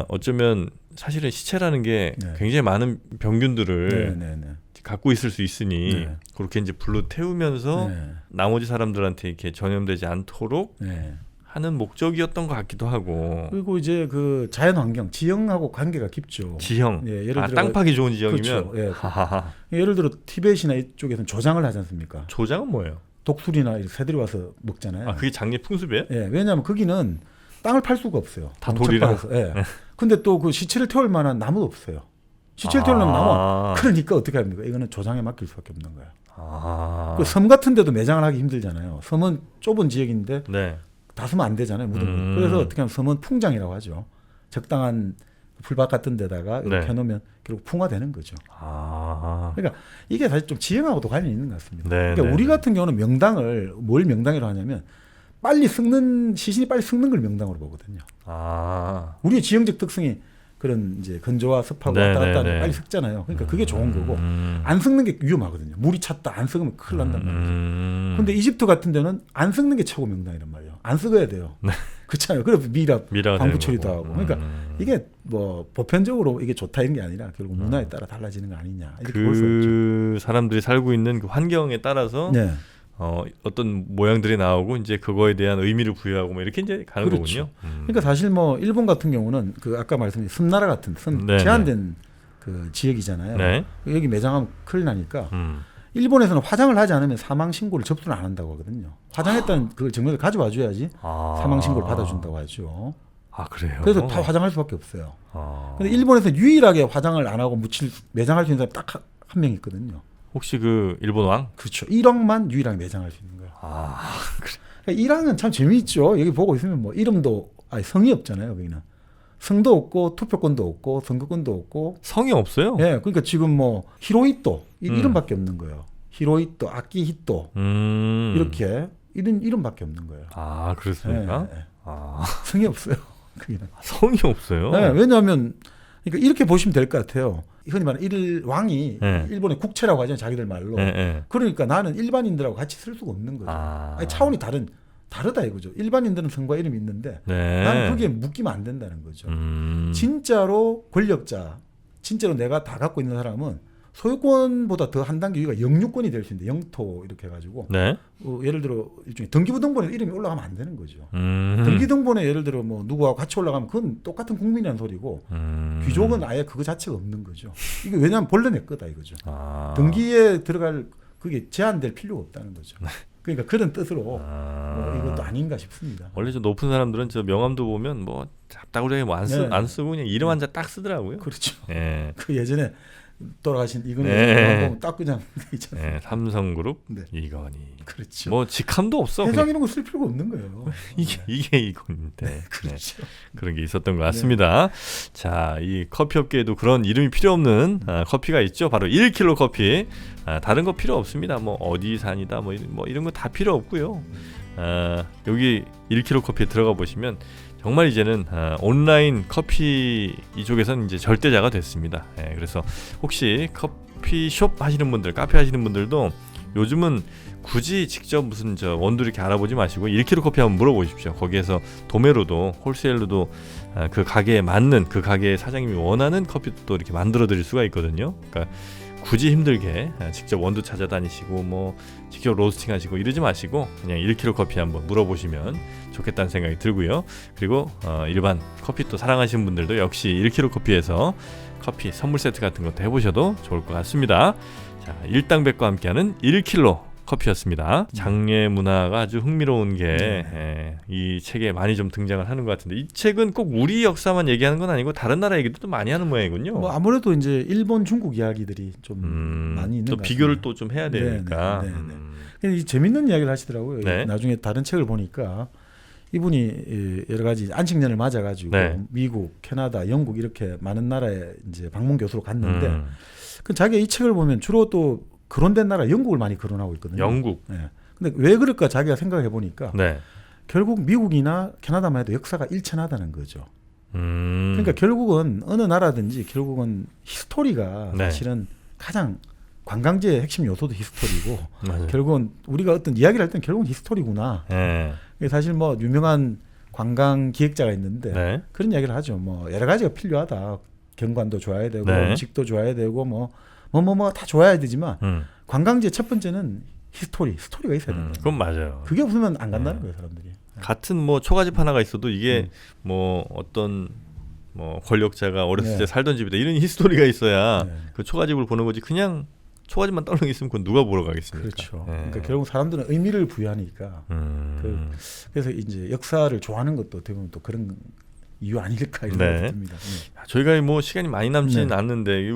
어쩌면 사실은 시체라는 게 네. 굉장히 많은 병균들을 네. 갖고 있을 수 있으니 네. 그렇게 이제 불로 태우면서 네. 나머지 사람들한테 이렇게 전염되지 않도록 네. 하는 목적이었던 것 같기도 하고. 그리고 이제 그 자연 환경, 지형하고 관계가 깊죠. 지형. 예, 예를 들어 땅 파기 좋은 지형이면. 그렇죠. 예. 하하하. 예를 들어 티베트나 이쪽에서는 조장을 하지 않습니까? 조장은 뭐예요? 독수리나 이렇게 새들이 와서 먹잖아요. 그게 장례 풍습이에요? 예, 왜냐하면 거기는 땅을 팔 수가 없어요. 다 돌이라. 예. 근데 또 그 시체를 태울 만한 나무도 없어요. 시체를 태우려면 나무. 그러니까 어떻게 합니까? 이거는 조장에 맡길 수밖에 없는 거예요. 그 섬 같은 데도 매장을 하기 힘들잖아요. 섬은 좁은 지역인데 네. 다 쓰면 안 되잖아요. 무덤은. 그래서 어떻게 하면 섬은 풍장이라고 하죠. 적당한 풀밭 같은 데다가 이렇게 네. 해놓으면 결국 풍화되는 거죠. 아. 그러니까 이게 사실 좀 지형하고도 관련이 있는 것 같습니다. 네, 그러니까 네, 우리 네. 같은 경우는 명당을 뭘 명당이라고 하냐면 빨리 썩는 시신이 빨리 썩는 걸 명당으로 보거든요. 아. 우리의 지형적 특성이 그런 이제 건조와 습하고 네, 왔다 갔다 네, 하면 네. 빨리 썩잖아요. 그러니까 그게 좋은 거고 안 썩는 게 위험하거든요. 물이 찼다 안 썩으면 큰일 난단 말이죠. 근데 이집트 같은 데는 안 썩는 게 최고 명당이란 말이에요. 안 썩어야 돼요. 그렇잖아요. 그래서 미랍, 미라가 방부 되는 처리도 거고. 하고. 그러니까 이게 뭐 보편적으로 이게 좋다 이런 게 아니라 결국 문화에 따라 달라지는 거 아니냐 이렇게 볼 수 있죠. 그 사람들이 살고 있는 그 환경에 따라서 네. 어떤 모양들이 나오고 이제 그거에 대한 의미를 부여하고 뭐 이렇게 이제 가는 그렇죠. 거군요. 그러니까 사실 뭐 일본 같은 경우는 그 아까 말씀드린 섬나라 같은 네, 제한된 그 지역이잖아요. 네. 여기 매장하면 큰일 나니까 음. 일본에서는 화장을 하지 않으면 사망 신고를 접수를 안 한다고 하거든요. 화장했다는 그 증명을 가져와 줘야지 사망 신고를 받아준다고 하죠. 아, 그래요. 그래서 다 화장할 수밖에 없어요. 아. 근데 일본에서 유일하게 화장을 안 하고 매장할 수 있는 사람 딱 한 명 있거든요. 혹시 그 일본 왕? 그렇죠. 일왕만 유일하게 매장할 수 있는 거예요. 아. 그러니까 일왕은 참 재미있죠. 여기 보고 있으면 뭐 이름도 성이 없잖아요. 여기는 성도 없고 투표권도 없고 선거권도 없고. 성이 없어요? 예, 그러니까 지금 뭐 히로히토 이름밖에 없는 거예요. 히로히토, 아키히토 이렇게 이런 이름밖에 없는 거예요. 아, 그렇습니까? 네. 아, 성이 없어요. 그게. 성이 없어요. 네, 왜냐하면 그러니까 이렇게 보시면 될 것 같아요. 흔히 말하는 왕이 네. 일본의 국채라고 하잖아요. 자기들 말로. 네. 그러니까 나는 일반인들하고 같이 쓸 수가 없는 거죠. 아니, 차원이 다르다 이거죠. 일반인들은 성과 이름이 있는데 네. 나는 거기에 묶이면 안 된다는 거죠. 음. 진짜로 권력자, 진짜로 내가 다 갖고 있는 사람은 소유권보다 더 한 단계 위가 영유권이 될 수 있는데 영토 이렇게 해가지고 네. 예를 들어 일종의 등기부등본에 이름이 올라가면 안 되는 거죠. 등기등본에 예를 들어 뭐 누구하고 같이 올라가면 그건 똑같은 국민이라는 소리고 귀족은 아예 그거 자체가 없는 거죠. 이게 왜냐하면 본래 내 거다 이거죠. 아. 등기에 들어갈 그게 제한될 필요가 없다는 거죠. 그러니까 그런 뜻으로 뭐 이것도 아닌가 싶습니다. 원래 좀 높은 사람들은 저 명함도 보면 뭐 잡다구리하게 뭐 안 쓰고 그냥 이름 한자 딱 쓰더라고요. 그렇죠. 예. 그 예전에 돌아가신 이건희 네. 보면 딱 그냥 있잖아요. 네, 삼성그룹 네. 이건희. 그렇죠. 뭐 직함도 없어. 회장 그냥. 이런 거 쓸 필요가 없는 거예요. 이게 이건인데. 네. 그렇죠. 그런 게 있었던 것 같습니다. 자, 이 커피 업계에도 그런 이름이 필요 없는 커피가 있죠. 바로 1kg 커피. 다른 거 필요 없습니다. 뭐 어디 산이다 뭐 이런 거 다 필요 없고요. 여기 1kg 커피에 들어가 보시면 정말 이제는 온라인 커피 이쪽에서는 이제 절대자가 됐습니다. 예, 그래서 혹시 커피숍 하시는 분들, 카페 하시는 분들도 요즘은 굳이 직접 무슨 저 원두 이렇게 알아보지 마시고 1kg 커피 한번 물어보십시오. 거기에서 도매로도 홀세일로도 그 가게에 맞는 그 가게의 사장님이 원하는 커피도 이렇게 만들어 드릴 수가 있거든요. 그러니까 굳이 힘들게 직접 원두 찾아다니시고 뭐 직접 로스팅 하시고 이러지 마시고 그냥 1kg 커피 한번 물어보시면 좋겠다는 생각이 들고요. 그리고 일반 커피 또 사랑하시는 분들도 역시 1kg 커피에서 커피 선물 세트 같은 것도 해보셔도 좋을 것 같습니다. 자, 일당백과 함께하는 1kg 커피였습니다. 장례 문화가 아주 흥미로운 게 이 책에 많이 좀 등장을 하는 것 같은데 이 책은 꼭 우리 역사만 얘기하는 건 아니고 다른 나라 얘기도 또 많이 하는 모양이군요. 뭐 아무래도 이제 일본, 중국 이야기들이 좀 많이 있는 또 것 비교를 같습니다. 또 좀 해야 되니까. 근데 이 재밌는 이야기를 하시더라고요. 네. 나중에 다른 책을 보니까 이분이 여러 가지 안식년을 맞아가지고 네. 미국, 캐나다, 영국 이렇게 많은 나라에 이제 방문 교수로 갔는데 그 자기가 이 책을 보면 주로 또 거론된 나라 영국을 많이 거론하고 있거든요. 영국. 네. 근데 왜 그럴까 자기가 생각해 보니까 네. 결국 미국이나 캐나다만 해도 역사가 일천하다는 거죠. 그러니까 그러니까 결국은 어느 나라든지 결국은 히스토리가 네. 사실은 가장 관광지의 핵심 요소도 히스토리고 맞아요. 결국은 우리가 어떤 이야기를 할 때는 결국은 히스토리구나. 네. 사실 뭐 유명한 관광 기획자가 있는데 네. 그런 이야기를 하죠. 뭐 여러 가지가 필요하다. 경관도 좋아야 되고 네. 음식도 좋아야 되고 뭐 다 좋아야 되지만 관광지의 첫 번째는 스토리가 있어야 된다. 그건 맞아요. 그게 없으면 안 간다는 거예요, 사람들이. 같은 뭐 초가집 하나가 있어도 이게 뭐 어떤 뭐 권력자가 어렸을 때 살던 집이다 이런 히스토리가 있어야 그 초가집을 보는 거지 그냥 초가집만 떨렁 있으면 그건 누가 보러 가겠습니까? 그렇죠. 그러니까 결국 사람들은 의미를 부여하니까 그래서 이제 역사를 좋아하는 것도 대부분 또 그런 이유 아닐까 이런 생각이 듭니다. 저희가 뭐 시간이 많이 남지는 않는데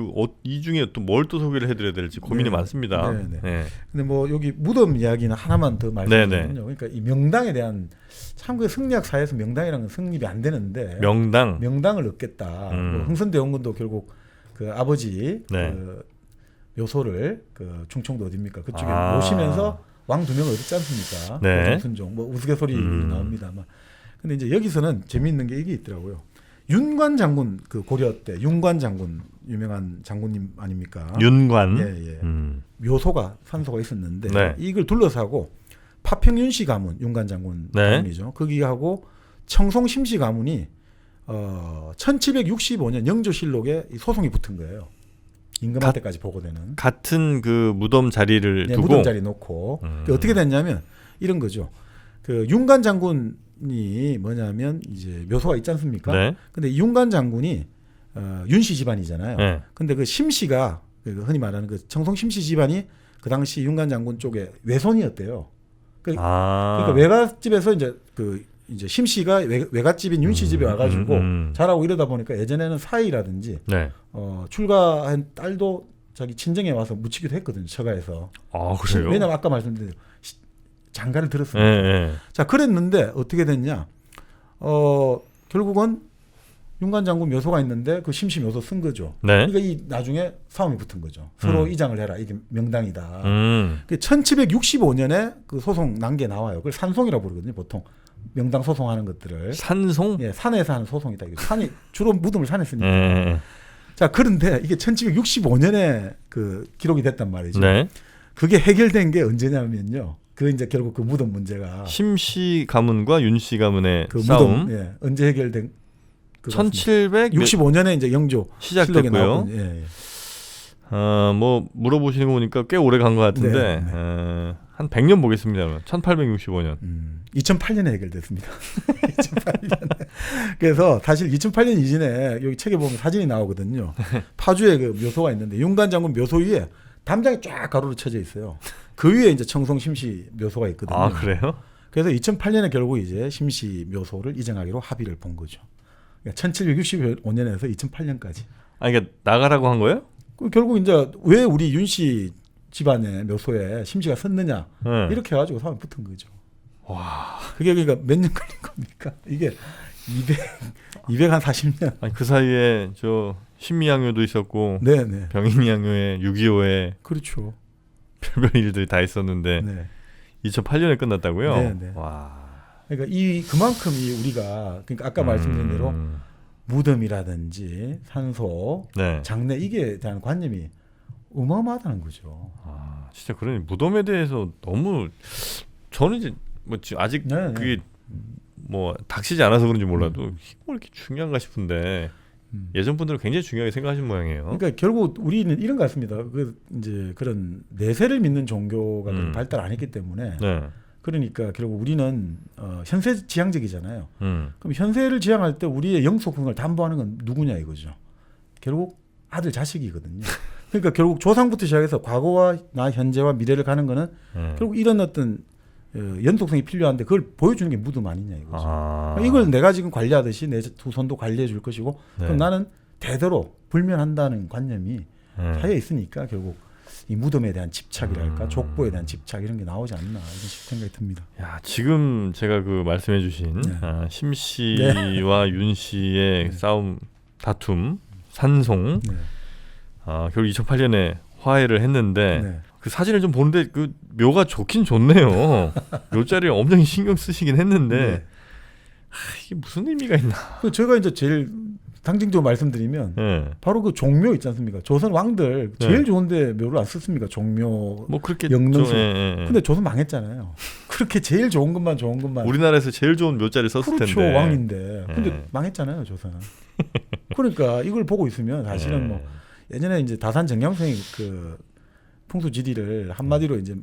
이 중에 또 뭘 또 소개를 해드려야 될지 고민이 많습니다. 근데 뭐 여기 무덤 이야기는 하나만 더 말씀드리면요. 그러니까 이 명당에 대한 참 그 승리학 사회에서 명당이라는 건 성립이 안 되는데 명당을 얻겠다. 뭐 흥선대원군도 결국 그 아버지 그 묘소를 그 충청도 어디입니까? 그쪽에 모시면서 왕 2명을 얻었지 않습니까? 정순종 뭐 우스갯소리 나옵니다만. 근데 이제 여기서는 재미있는 게 이게 있더라고요. 윤관 장군 그 고려 때 윤관 장군 유명한 장군님 아닙니까? 윤관. 묘소가 산소가 있었는데 이걸 둘러싸고 파평윤씨 가문 윤관 장군 가문이죠. 거기하고 청송 심씨 가문이 1765년 영조실록에 소송이 붙은 거예요. 임금한테까지 보고되는. 같은 그 무덤 자리를 두고 무덤 자리 놓고 어떻게 됐냐면 이런 거죠. 그 윤관 장군이 뭐냐면 이제 묘소가 있지 않습니까? 근데 윤관 장군이 윤씨 집안이잖아요. 근데 그 심씨가 흔히 말하는 그 청송 심씨 집안이 그 당시 윤관 장군 쪽에 외손이었대요. 그러니까 외갓집에서 이제 심씨가 외갓집인 윤씨 집에 와가지고 자라고 이러다 보니까 예전에는 사위라든지 출가한 딸도 자기 친정에 와서 묻히기도 했거든요. 처가에서. 그래요? 왜냐면 아까 말씀드린 장가를 들었습니다. 자, 그랬는데 어떻게 됐냐? 결국은 윤관 장군 묘소가 있는데 그 심시 묘소 쓴 거죠. 네. 그러니까 이 나중에 싸움이 붙은 거죠. 서로 이장을 해라. 이게 명당이다. 1765년에 그 소송 난 게 나와요. 그걸 산송이라고 부르거든요. 보통 명당 소송하는 것들을. 산송? 예, 산에서 하는 소송이다. 이거 산이 주로 무덤을 산에 쓰니까. 네. 자, 그런데 이게 1765년에 그 기록이 됐단 말이죠. 네. 그게 해결된 게 언제냐면요. 그 이제 결국 그 무덤 문제가 심씨 가문과 윤씨 가문의 그 싸움. 무덤 예, 언제 해결된? 1765년에 65년에 이제 영조 시작됐고요. 예, 예. 뭐 물어보시는 거 보니까 꽤 오래 간 것 같은데 네, 네. 한 100년 보겠습니다. 1865년. 2008년에 해결됐습니다. 2008년에. 그래서 사실 2008년 이전에 여기 책에 보면 사진이 나오거든요. 파주에 그 묘소가 있는데 윤관 장군 묘소 위에 담장이 쫙 가로로 쳐져 있어요. 그 위에 이제 청송 심시 묘소가 있거든요. 아, 그래요? 그래서 2008년에 결국 이제 심시 묘소를 이전하기로 합의를 본 거죠. 그러니까 1765년에서 2008년까지. 아, 이게 나가라고 한 거예요? 결국 이제 왜 우리 윤씨 집안의 묘소에 심시가 섰느냐 네. 이렇게 해가지고 싸움이 붙은 거죠. 와. 그게 그러니까 몇 년 걸린 겁니까? 이게 240년. 아니, 그 사이에 저 신미양요도 있었고 네네. 병인양요에 6.25에 그렇죠. 별별 일들이 다 있었는데 네. 2008년에 끝났다고요? 네, 네. 와. 그러니까 그만큼 우리가 그러니까 아까 말씀드린 대로 무덤이라든지 산소, 네. 장례 이게 대한 관념이 어마어마하다는 거죠. 아, 진짜 그러니 무덤에 대해서 너무 저는 이제 뭐 지금 아직 네, 그게 뭐 닥치지 않아서 그런지 몰라도 이거 뭐 이렇게 중요한가 싶은데 예전 분들은 굉장히 중요하게 생각하신 모양이에요. 그러니까 결국 우리는 이런 것 같습니다. 그 이제 그런 내세를 믿는 종교가 발달 안 했기 때문에 네. 그러니까 결국 우리는 현세 지향적이잖아요. 그럼 현세를 지향할 때 우리의 영속성을 담보하는 건 누구냐 이거죠. 결국 아들 자식이거든요. 그러니까 결국 조상부터 시작해서 과거와 나 현재와 미래를 가는 거는 결국 이런 어떤 연속성이 필요한데 그걸 보여주는 게 무덤 아니냐 이거죠. 그러니까 이걸 내가 지금 관리하듯이 내 두 손도 관리해 줄 것이고 그럼 나는 대대로 불면한다는 관념이 사회에 있으니까 결국 이 무덤에 대한 집착이랄까 족보에 대한 집착 이런 게 나오지 않나 이런 생각이 듭니다. 야, 지금 제가 그 말씀해주신 심 씨와 윤 씨의 싸움, 다툼, 산송, 결국 2008년에 화해를 했는데 그 사진을 좀 보는데 그 묘가 좋긴 좋네요. 묘자리에 엄청 신경 쓰시긴 했는데 이게 무슨 의미가 있나? 제가 이제 제일 상징적으로 말씀드리면 바로 그 종묘 있지 않습니까? 조선 왕들 제일 좋은데 묘를 안 썼습니까? 종묘, 뭐 그렇게 영릉수. 근데 조선 망했잖아요. 그렇게 제일 좋은 것만 우리나라에서 제일 좋은 묘자를 썼을 그렇죠, 텐데. 왕인데. 근데 망했잖아요, 조선은. 그러니까 이걸 보고 있으면 사실은 뭐 예전에 이제 다산 정량생이 그 풍수지리를 한마디로 이제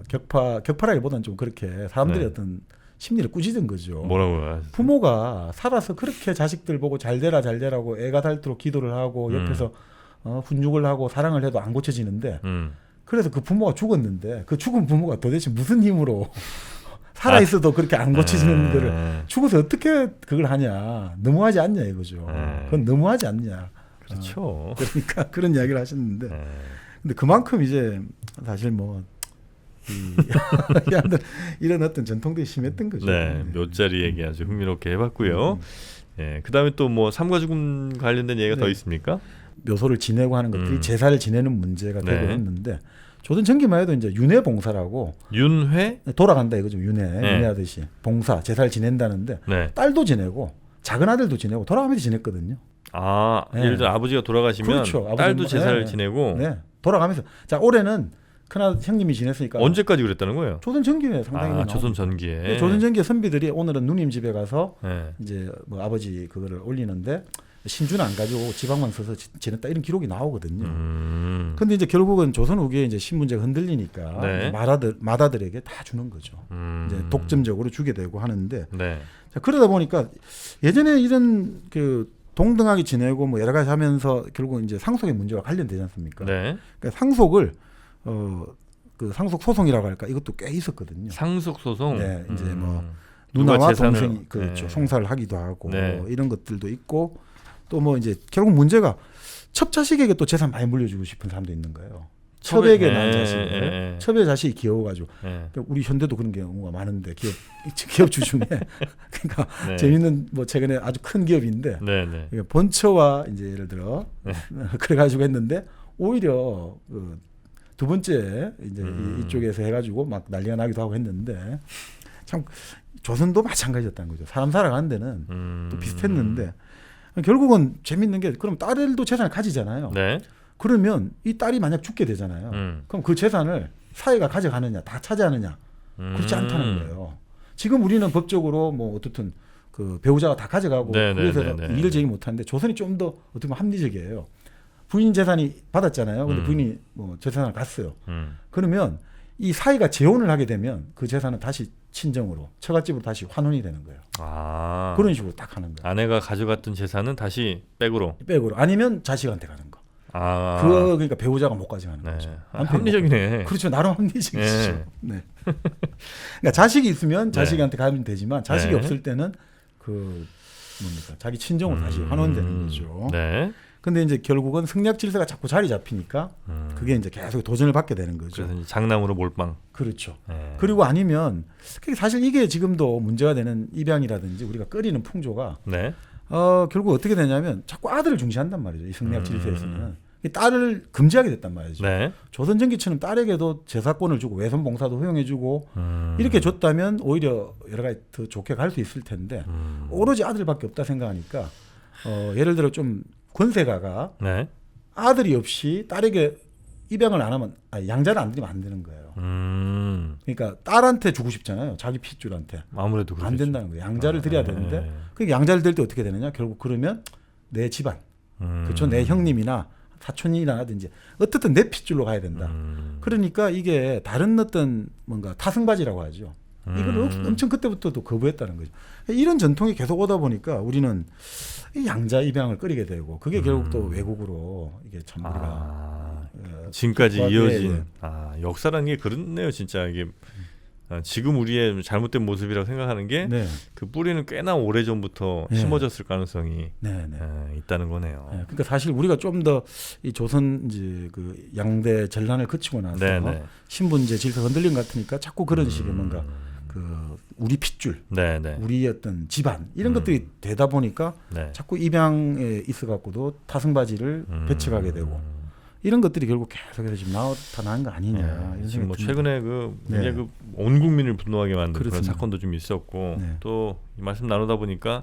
격파라기보다는 좀 그렇게 사람들의 어떤 심리를 꾸짖은 거죠. 뭐라고요? 부모가 살아서 그렇게 자식들 보고 잘 되라고 애가 닳도록 기도를 하고 옆에서 훈육을 하고 사랑을 해도 안 고쳐지는데 그래서 그 부모가 죽었는데 그 죽은 부모가 도대체 무슨 힘으로 살아있어도 그렇게 안 고쳐지는 거를 죽어서 어떻게 그걸 하냐. 너무하지 않냐 이거죠. 그건 너무하지 않냐. 그렇죠. 그러니까 그런 이야기를 하셨는데 근데 그만큼 이제 사실 뭐 이런 어떤 전통들이 심했던 거죠. 네, 묘자리 얘기 아주 흥미롭게 해봤고요. 그다음에 또 뭐 삼가 죽음 관련된 얘기가 더 있습니까? 묘소를 지내고 하는 것들이 제사를 지내는 문제가 되고 있는데 조선 전기만 해도 이제 윤회봉사라고 윤회 돌아간다 이거죠. 윤회하듯이 봉사 제사를 지낸다는데 딸도 지내고 작은 아들도 지내고 돌아가면서 지냈거든요. 아, 예를 들어 아버지가 돌아가시면 그렇죠. 딸도 제사를 지내고 돌아가면서 자 올해는 큰아들 형님이 지냈으니까 언제까지 그랬다는 거예요? 조선 전기에 상당히 조선 전기에 조선 전기에 선비들이 오늘은 누님 집에 가서 이제 뭐 아버지 그거를 올리는데 신주는 안 가지고 지방만 써서 지냈다 이런 기록이 나오거든요. 근데 이제 결국은 조선 후기에 이제 신분제가 흔들리니까 마다들에게 다 주는 거죠. 이제 독점적으로 주게 되고 하는데 자, 그러다 보니까 예전에 이런 그 동등하게 지내고 뭐 여러 가지 하면서 결국 이제 상속의 문제와 관련되지 않습니까? 그러니까 상속을 그 상속 소송이라고 할까 이것도 꽤 있었거든요. 상속 소송. 네, 이제 뭐 누나와 동생이 그렇죠. 송사를 하기도 하고 이런 것들도 있고 또 뭐 이제 결국 문제가 첩자식에게 또 재산 많이 물려주고 싶은 사람도 있는 거예요. 첩에게 예, 낳은 자식을 예, 예. 첩의 자식이 귀여워가지고 예. 그러니까 우리 현대도 그런 경우가 많은데 기업주 중에 그러니까 네. 재밌는 뭐 최근에 아주 큰 기업인데 네, 네. 이게 본처와 이제 예를 들어 그래가지고 했는데 오히려 그 두 번째 이제 이쪽에서 해가지고 막 난리가 나기도 하고 했는데 참 조선도 마찬가지였다는 거죠. 사람 살아가는 데는 또 비슷했는데 결국은 재밌는 게 그럼 딸도 재산을 가지잖아요. 네. 그러면 이 딸이 만약 죽게 되잖아요. 그럼 그 재산을 사회가 가져가느냐 다 차지하느냐 그렇지 않다는 거예요. 지금 우리는 법적으로 뭐 어떻든 그 배우자가 다 가져가고 네, 그래서 네, 네, 네. 이의를 제기 못하는데 조선이 좀 더 어떻게 보면 합리적이에요. 부인 재산이 받았잖아요. 근데 부인이 뭐 재산을 갔어요. 그러면 이 사이가 재혼을 하게 되면 그 재산은 다시 친정으로 처갓집으로 다시 환원이 되는 거예요. 아. 그런 식으로 딱 하는 거예요. 아내가 가져갔던 재산은 다시 백으로. 백으로 아니면 자식한테 가는 거. 아. 그러니까 배우자가 못 가져가는 네. 거죠. 아, 합리적이네. 그렇죠. 나름 합리적이죠. 네. 네. 그러니까 자식이 있으면 자식한테 가면 되지만 자식이 네. 없을 때는 그 뭡니까 자기 친정으로 다시 환원되는 거죠. 네. 근데 이제 결국은 승략 질서가 자꾸 자리 잡히니까 그게 이제 계속 도전을 받게 되는 거죠. 그래서 이제 장남으로 몰빵. 그렇죠. 네. 그리고 아니면 사실 이게 지금도 문제가 되는 입양이라든지 우리가 끓이는 풍조가 네. 결국 어떻게 되냐면 자꾸 아들을 중시한단 말이죠. 이 승략 질서에서는 이 딸을 금지하게 됐단 말이죠. 네. 조선 전기처럼 딸에게도 제사권을 주고 외손 봉사도 허용해주고 이렇게 줬다면 오히려 여러 가지 더 좋게 갈 수 있을 텐데 오로지 아들밖에 없다 생각하니까 예를 들어 좀 권세가가 네. 아들이 없이 딸에게 입양을 안 하면 양자를 안 드리면 안 되는 거예요. 그러니까 딸한테 주고 싶잖아요. 자기 핏줄한테. 아무래도 그렇죠. 안 된다는 거예요. 양자를 드려야 되는데 그 양자를 들 때 어떻게 되느냐? 결국 그러면 내 집안, 그렇죠? 내 형님이나 사촌이라든지 어떻든 내 핏줄로 가야 된다. 그러니까 이게 다른 어떤 뭔가 타승바지라고 하죠. 이걸 엄청 그때부터도 거부했다는 거죠. 이런 전통이 계속 오다 보니까 우리는 이 양자 입양을 끓이게 되고 그게 결국 또 외국으로 이게 참 우리가 지금까지 예, 이어진 예. 역사라는 게 그렇네요. 진짜 이게 지금 우리의 잘못된 모습이라고 생각하는 게 그 네. 뿌리는 꽤나 오래 전부터 네. 심어졌을 가능성이 네, 네. 있다는 거네요. 네, 그러니까 사실 우리가 좀 더 이 조선 이제 그 양대 전란을 거치고 나서 네, 네. 신분제 질서 흔들림 같으니까 자꾸 그런 식의 뭔가 그 우리 핏줄, 네, 네. 우리 어떤 집안 이런 것들이 되다 보니까 네. 자꾸 입양에 있어 갖고도 타승바지를 배척하게 되고 이런 것들이 결국 계속해서 지금 나타나는 거 아니냐. 이런 지금 뭐 생각이 최근에 네. 온 국민을 분노하게 만든 그런 그렇습니다. 사건도 좀 있었고 네. 또 이 말씀 나누다 보니까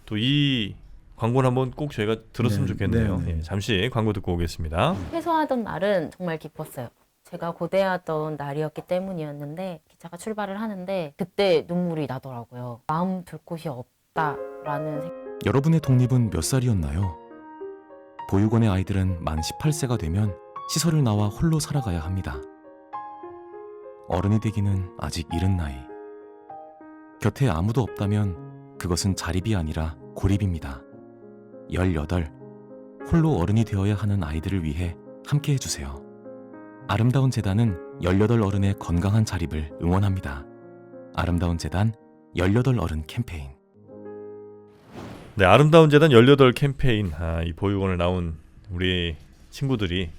또 이 광고를 한번 꼭 저희가 들었으면 네. 좋겠네요. 네, 네. 예, 잠시 광고 듣고 오겠습니다. 회수하던 날은 정말 기뻤어요. 제가 고대하던 날이었기 때문이었는데 기차가 출발을 하는데 그때 눈물이 나더라고요. 마음 둘 곳이 없다라는 생각. 여러분의 독립은 몇 살이었나요? 보육원의 아이들은 만 18세가 되면 시설을 나와 홀로 살아가야 합니다. 어른이 되기는 아직 이른 나이. 곁에 아무도 없다면 그것은 자립이 아니라 고립입니다. 18. 홀로 어른이 되어야 하는 아이들을 위해 함께 해주세요. 아름다운 재단은 18 어른의 건강한 자립을 응원합니다. 아름다운 재단 18 어른 캠페인. 네, 아름다운 재단 18 캠페인 이 보육원을 나온 우리 친구들이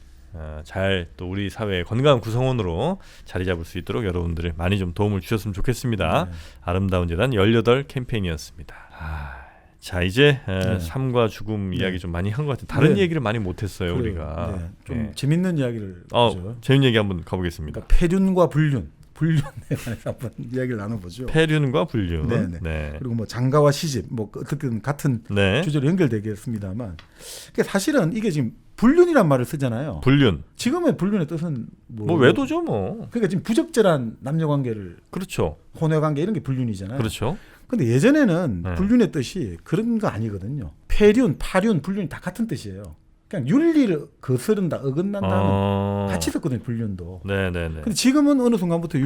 잘 또 우리 사회의 건강한 구성원으로 자리 잡을 수 있도록 여러분들을 많이 좀 도움을 주셨으면 좋겠습니다. 네. 아름다운 재단 18 캠페인이었습니다. 자 이제 네. 삶과 죽음 네. 이야기 좀 많이 한 것 같아요. 다른 네. 얘기를 많이 못했어요 그래요. 우리가. 네. 좀 네. 재밌는 이야기를 보죠. 재밌는 얘기 한번 가보겠습니다. 그러니까 폐륜과 불륜에 관해서 한번 이야기를 나눠보죠. 폐륜과 불륜. 네, 네. 네. 그리고 뭐 장가와 시집 뭐 어떻든 같은 네. 주제로 연결되겠습니다만 그러니까 사실은 이게 지금 불륜이란 말을 쓰잖아요. 불륜. 지금의 불륜의 뜻은 뭐 외도죠 뭐. 그러니까 지금 부적절한 남녀 관계를 그렇죠. 혼외 관계 이런 게 불륜이잖아요. 그렇죠. 근데 예전에는 네. 불륜의 뜻이 그런 거 아니거든요. 폐륜, 파륜, 불륜이 다 같은 뜻이에요. 그냥 윤리를 거스른다, 어긋난다 하면 같이 썼거든요. 불륜도. 네네네. 근데 지금은 어느 순간부터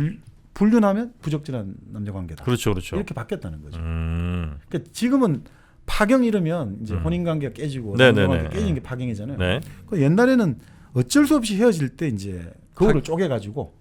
불륜하면 부적절한 남녀 관계다. 그렇죠, 그렇죠. 이렇게 바뀌었다는 거죠. 그러니까 지금은 파경 이러면 이제 혼인 관계가 깨지고 네네네. 남녀 관계가 깨지는 게 파경이잖아요. 네. 그 옛날에는 어쩔 수 없이 헤어질 때 이제 거울을 쪼개가지고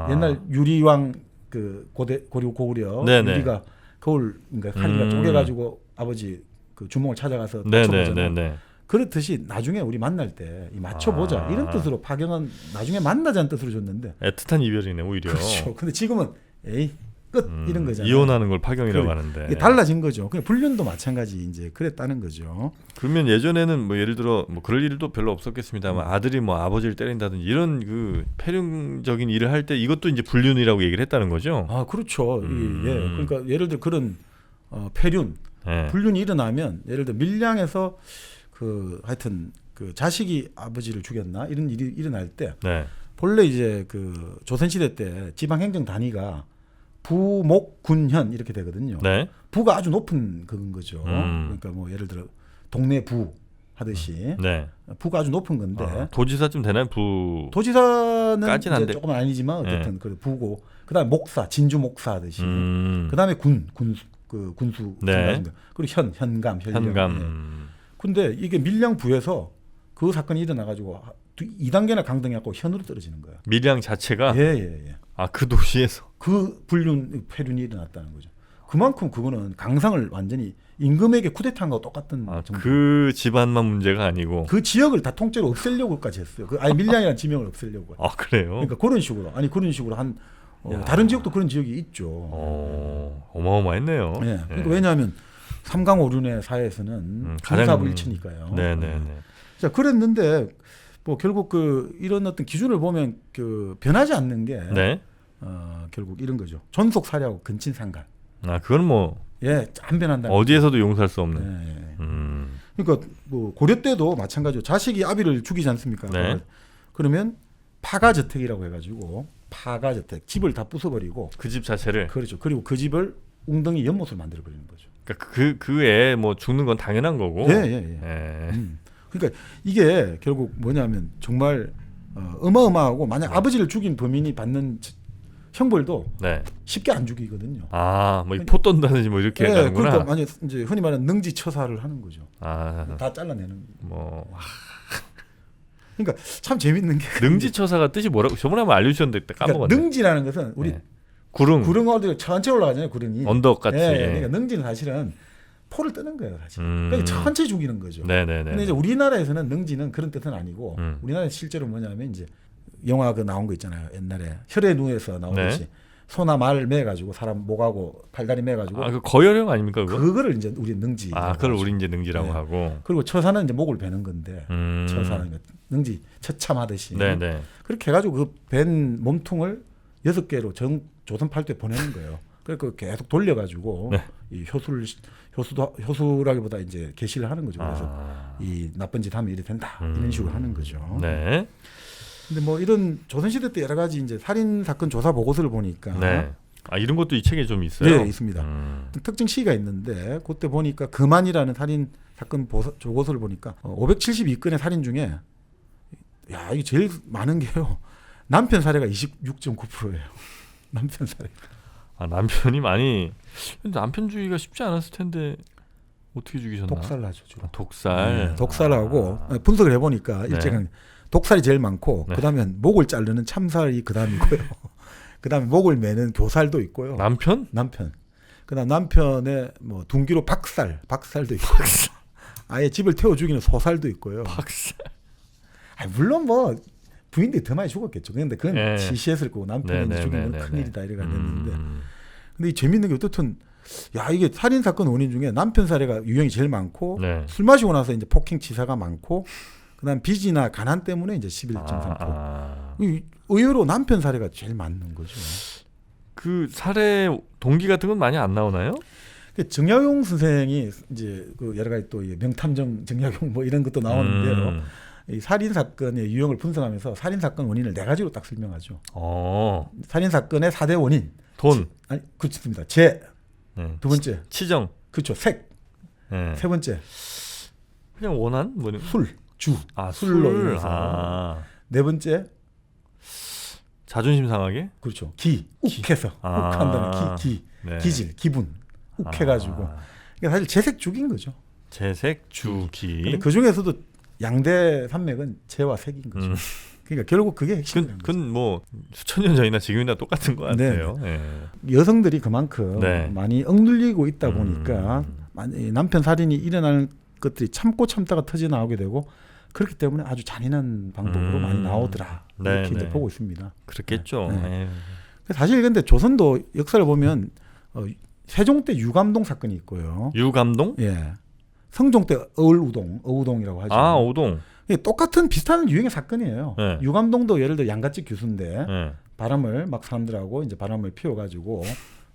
옛날 유리왕 그 고구려 네네. 유리가 거울 그러니까 칼이가 쪼개가지고 아버지 그 주몽을 찾아가서 네네네네. 쳐보잖아요. 그렇듯이 나중에 우리 만날 때 이 맞춰보자 이런 뜻으로 파경은 나중에 만나자는 뜻으로 줬는데 애틋한 이별이네 오히려. 그렇죠. 근데 지금은 에이 끝 이런 거잖아요. 이혼하는 걸 파경이라고 그래. 하는데. 이게 달라진 거죠. 그냥 불륜도 마찬가지 이제 그랬다는 거죠. 그러면 예전에는 뭐 예를 들어 뭐 그럴 일도 별로 없었겠습니다만 아들이 뭐 아버지를 때린다든지 이런 그 폐륜적인 일을 할 때 이것도 이제 불륜이라고 얘기를 했다는 거죠. 아 그렇죠. 예. 그러니까 예를 들어 그런 폐륜, 네. 불륜이 일어나면 예를 들어 밀양에서 그 하여튼 그 자식이 아버지를 죽였나 이런 일이 일어날 때 네. 본래 이제 그 조선시대 때 지방행정 단위가 부목군현 이렇게 되거든요. 네. 부가 아주 높은 그건 거죠. 음. 그러니까 뭐 예를 들어 동네 부 하듯이 네. 부가 아주 높은 건데 도지사쯤 되나요? 부. 도지사는 까진 안 이제 돼. 조금 아니지만 어쨌든 그 부고 그다음에 목사 진주 목사 하듯이 그다음에 군수 네. 그리고 현감 현감. 예. 근데 이게 밀양부에서 그 사건이 일어나가지고 2단계나 강등해갖고 현으로 떨어지는 거예요. 밀양 자체가 예. 아 그 도시에서. 그 불륜 폐륜이 일어났다는 거죠. 그만큼 그거는 강상을 완전히 임금에게 쿠데타한 거와 똑같은 정도. 그 집안만 문제가 아니고. 그 지역을 다 통째로 없애려고까지 했어요. 그 아예 밀양이라는 지명을 없애려고. 아 그래요? 그러니까 그런 식으로 그런 식으로 한 다른 지역도 그런 지역이 있죠. 어마어마했네요. 예. 그러니까 왜냐하면 삼강오륜의 사회에서는 가장- 군사불일치니까요. 네네네. 자 그랬는데 뭐 결국 그 이런 어떤 기준을 보면 그 변하지 않는 게 네. 결국 이런 거죠. 존속 살해하고 근친상간. 아 그건 뭐 안 변한다. 어디에서도 용서할 수 없는. 예. 음. 그러니까 뭐 고려 때도 마찬가지로 자식이 아비를 죽이지 않습니까? 네. 그러면 파가저택이라고 해가지고 파가저택 집을 다 부숴버리고 그 집 자체를. 그렇죠. 그리고 그 집을 웅덩이 연못을 만들어 버리는 거죠. 그러니까 그 애 뭐 죽는 건 당연한 거고. 예. 예. 그러니까 이게 결국 뭐냐면 정말 어마어마하고 만약 아버지를 죽인 범인이 받는 형벌도 네. 쉽게 안 죽이거든요. 뭐 포 떤다든지 뭐 이렇게 하는구나. 그러니까 만약 이제 흔히 말하는 능지처사를 하는 거죠. 다 잘라내는. 뭐 그러니까 참 재밌는 게 능지처사가 뜻이 뭐라고 저번에 한번 알려주셨는데 까먹었네. 그러니까 능지라는 것은 우리 네. 구릉 어디 천천히 올라가잖아요. 구릉이 언덕 같이. 그러니까 능지는 사실은 포를 뜨는 거예요, 사실. 그러니까 천천히 죽이는 거죠. 네네네. 근데 이제 우리나라에서는 능지는 그런 뜻은 아니고 우리나라에 실제로 뭐냐면 이제 영화 그 나온 거 있잖아요. 옛날에 혈의 누에서 나오듯이 소나 말 매가지고 사람 목하고 팔다리 매가지고 그 거열형 아닙니까 그거? 그거를 이제 우리 능지. 그걸 우리 이제 능지라고 네. 하고. 그리고 처사는 이제 목을 베는 건데 처사는 능지 처참하듯이. 네네. 그렇게 해가지고 그 벤 몸통을 6개로 조선 팔도에 보내는 거예요. 그래서 계속 돌려가지고 이 효수라기보다 이제 계시를 하는 거죠. 그래서 이 나쁜 짓 하면 이래 된다 이런 식으로 하는 거죠. 네. 근데 뭐 이런 조선시대 때 여러 가지 이제 살인 사건 조사 보고서를 보니까 네. 이런 것도 이 책에 좀 있어요. 네, 있습니다. 특징 시기가 있는데 그때 보니까 금안이라는 살인 사건 조고서를 보니까 572건의 살인 중에 이게 제일 많은 게요. 남편 사례가 26.9%예요. 남편 사례. 남편이 많이 남편주의가 쉽지 않았을 텐데 어떻게 죽이셨나? 독살하죠. 주로. 독살. 네, 독살하고 분석을 해보니까 일제강 독살이 제일 많고 그다음에 목을 자르는 참살이 그다음이고요. 그다음에 목을 매는 교살도 있고요. 남편? 그다음 남편의 뭐 둔기로 박살도 있고 아예 집을 태워 죽이는 소살도 있고요. 박살. 물론 뭐 부인들이 더 많이 죽었겠죠. 그런데 그건 시시했을 거고 남편이 죽이는 건 큰일이다 이래가 됐는데 근데 이 재밌는 게 어떻든 이게 살인 사건 원인 중에 남편 살해가 유형이 제일 많고 술 마시고 나서 이제 폭행치사가 많고 그다음 빚이나 가난 때문에 이제 11.3%. 의외로 남편 살해가 제일 많은 거죠. 그 살해 동기 같은 건 많이 안 나오나요? 정약용 선생이 이제 그 여러 가지 또 명탐정 정약용 뭐 이런 것도 나오는데요. 이 살인 사건의 유형을 분석하면서 살인 사건 원인을 4가지로 딱 설명하죠. 살인 사건의 4대 원인. 돈. 그렇습니다. 재. 두 번째. 치정. 그렇죠. 색. 세 번째. 그냥 원한? 술. 주. 술로 인해서. 네 번째. 자존심 상하게? 그렇죠. 욱해서. 욱한다는 기. 기질, 기분. 욱해가지고. 그러니까 사실 재색 죽인 거죠. 재색 주기. 근데 그 중에서도 양대 산맥은 재와 색인 거죠. 그러니까 결국 그게 핵심이에요. 그건 뭐 수천 년 전이나 지금이나 똑같은 것 같아요. 여성들이 그만큼 많이 억눌리고 있다 보니까 남편 살인이 일어나는 것들이 참고 참다가 터져 나오게 되고 그렇기 때문에 아주 잔인한 방법으로 많이 나오더라. 네, 이렇게 이제 네. 보고 있습니다. 그렇겠죠. 네. 에휴. 사실 근데 조선도 역사를 보면 세종 때 유감동 사건이 있고요. 유감동? 예. 성종 때 어우동이라고 하죠. 아, 오동. 이게 똑같은 비슷한 유형의 사건이에요. 네. 유감동도 예를 들어 양가집 교수인데 네. 바람을 막 사람들하고 이제 바람을 피워가지고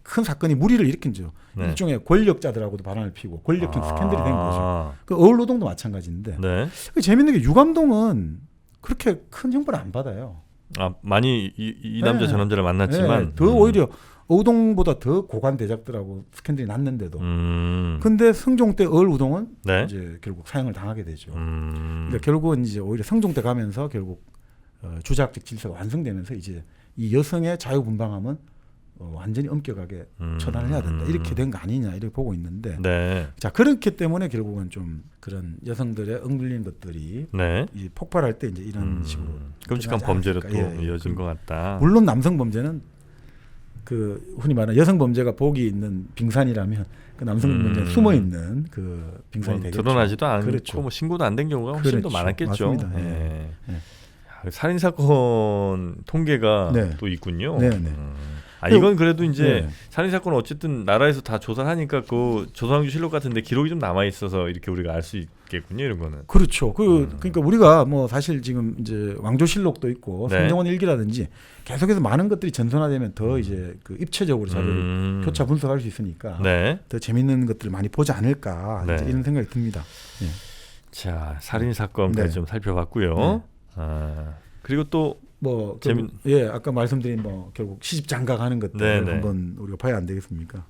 큰 사건이 무리를 일으킨죠. 네. 일종의 권력자들하고도 바람을 피우고 권력형 스캔들이 된 거죠. 아, 그 어울노동도 마찬가지인데 네. 재밌는 게 유감동은 그렇게 큰 형벌을 안 받아요. 아, 많이 이 남자 네. 저 남자를 만났지만 네, 더 오히려 어우동보다 더 고관 대작들하고 스캔들이 났는데도. 근데 성종 때 어울우동은 네. 이제 결국 사형을 당하게 되죠. 음. 그러니까 결국은 이제 오히려 성종 때 가면서 결국 주자학적 질서가 완성되면서 이제 이 여성의 자유분방함은 완전히 엄격하게 처단을 해야 된다. 이렇게 된 거 아니냐 이렇게 보고 있는데 네. 자 그렇기 때문에 결국은 좀 그런 여성들의 억눌린 것들이 네. 이 폭발할 때 이제 이런 식으로 끔찍한 드러나지 범죄로 또 않았을까. 예, 예. 이어진 것 같다. 물론 남성 범죄는 그 흔히 말하는 여성 범죄가 복이 있는 빙산이라면 그 남성 범죄는 숨어 있는 그 빙산이 뭐 되겠죠. 드러나지도 않고 그렇죠. 뭐 신고도 안 된 경우가 훨씬 더 그렇죠. 많았겠죠. 맞습니다. 예. 예. 야, 살인 사건 통계가 네. 또 있군요. 네, 네. 아, 이건 그래도 이제 네. 살인 사건은 어쨌든 나라에서 다 조사를 하니까 그 조선왕조실록 같은데 기록이 좀 남아 있어서 이렇게 우리가 알 수 있겠군요, 이런 거는. 그렇죠. 그러니까 우리가 뭐 사실 지금 이제 왕조실록도 있고 네. 성정원 일기라든지 계속해서 많은 것들이 전선화되면 더 이제 그 입체적으로 자료를 교차 분석할 수 있으니까 네. 더 재밌는 것들을 많이 보지 않을까 네. 이제 이런 생각이 듭니다. 예. 자, 살인 사건까지 네. 좀 살펴봤고요. 네. 아, 그리고 또 뭐 재밌- 예 아까 말씀드린 뭐 결국 시집 장가가는 것들 네, 네. 한번 우리가 봐야 안 되겠습니까?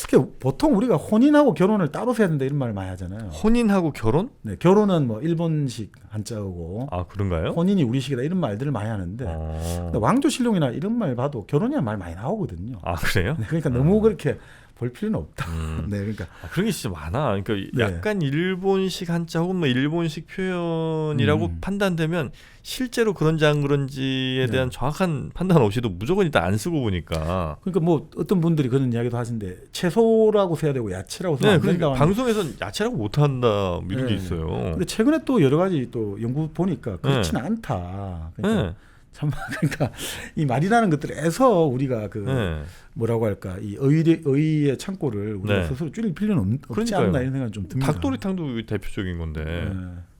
그러니까 보통 우리가 혼인하고 결혼을 따로 해야 된다 이런 말을 많이 하잖아요. 혼인하고 결혼? 네, 결혼은 뭐 일본식 한자어고 아, 그런가요? 혼인이 우리식이다 이런 말들을 많이 하는데 근데 왕조실록이나 이런 말 봐도 결혼이란 말 많이 나오거든요. 아, 그래요? 네, 그러니까 너무 그렇게 볼 필요는 없다. 네, 그러니까 아, 그런 게 진짜 많아. 그러니까 네. 약간 일본식 한자 혹은 뭐 일본식 표현이라고 판단되면 실제로 그런지 안 그런지에 네. 대한 정확한 판단 없이도 무조건 일단 안 쓰고 보니까. 그러니까 뭐 어떤 분들이 그런 이야기도 하시는데 채소라고 써야 되고 야채라고 써야 네, 안 그러니까 된다. 방송에서는 야채라고 못한다 뭐 이런 게 네. 있어요. 근데 최근에 또 여러 가지 또 연구 보니까 그렇지는 않다. 그러니까 네. 참 그러니까 이 말이라는 것들에서 우리가 그 네. 뭐라고 할까 이 의의 창고를 우리가 네. 스스로 줄일 필요는 없지 그러니까요. 않나 이런 생각이 좀 듭니다. 닭도리탕도 대표적인 건데 네.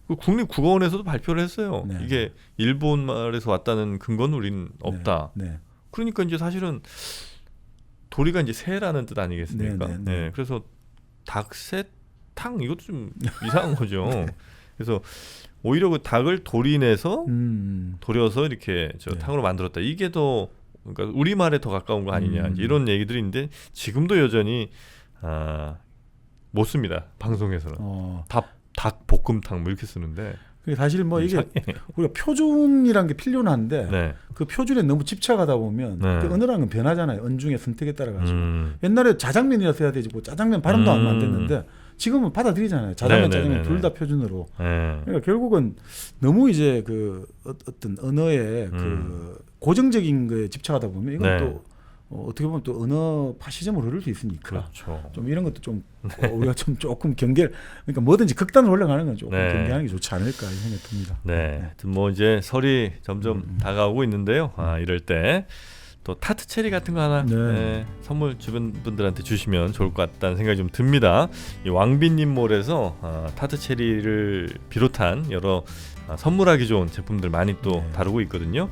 그 국립국어원에서도 발표를 했어요. 네. 이게 일본 말에서 왔다는 근거는 우린 없다. 네. 그러니까 이제 사실은 도리가 이제 새라는 뜻 아니겠습니까? 네, 네, 네. 그래서 닭새탕 이것도 좀 이상한 거죠. 그래서 오히려 그 닭을 도리내서 도려서 이렇게 저 네. 탕으로 만들었다. 이게 더 그러니까 우리 말에 더 가까운 거 아니냐 이제 이런 얘기들이 있는데 지금도 여전히 못 씁니다. 방송에서는 닭 볶음탕 뭐 이렇게 쓰는데 그게 사실 뭐 이게 이상해. 우리가 표준이란 게 필요는 한데 네. 그 표준에 너무 집착하다 보면 네. 그 언어라는 건 변하잖아요. 언중의 선택에 따라 가지고 옛날에 자장면이라 써야 되지 뭐 짜장면 발음도 안 됐는데 지금은 받아들이잖아요. 자장면, 네, 네, 짜장면 네, 둘 네. 다 표준으로. 네. 그러니까 결국은 너무 이제 그 어떤 언어의 그 고정적인 거에 집착하다 보면 이건 네. 또 어떻게 보면 또 언어 파시즘으로 흐를 수 있으니까 그렇죠. 좀 이런 것도 좀 우리가 좀 조금 경계 그러니까 뭐든지 극단으로 올라가는 건 조금 네. 경계하는 게 좋지 않을까 이런 생각이 듭니다. 네. 하여튼 뭐 이제 설이 점점 다가오고 있는데요. 이럴 때 또 타트 체리 같은 거 하나 네. 선물 주변 분들한테 주시면 좋을 것 같다는 생각이 좀 듭니다. 이 왕비님몰에서 타트 체리를 비롯한 여러 선물하기 좋은 제품들 많이 또 네. 다루고 있거든요.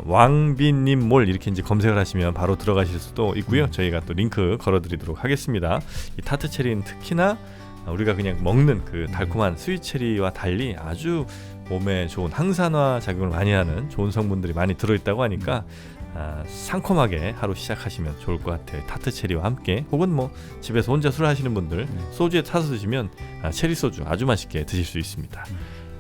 왕비님몰 이렇게 이제 검색을 하시면 바로 들어가실 수도 있고요. 저희가 또 링크 걸어드리도록 하겠습니다. 이 타트 체리는 특히나 우리가 그냥 먹는 그 달콤한 스윗 체리와 달리 아주 몸에 좋은 항산화 작용을 많이 하는 좋은 성분들이 많이 들어있다고 하니까 상콤하게 하루 시작하시면 좋을 것 같아요. 타트 체리와 함께 혹은 뭐 집에서 혼자 술 하시는 분들 소주에 타서 드시면 체리 소주 아주 맛있게 드실 수 있습니다.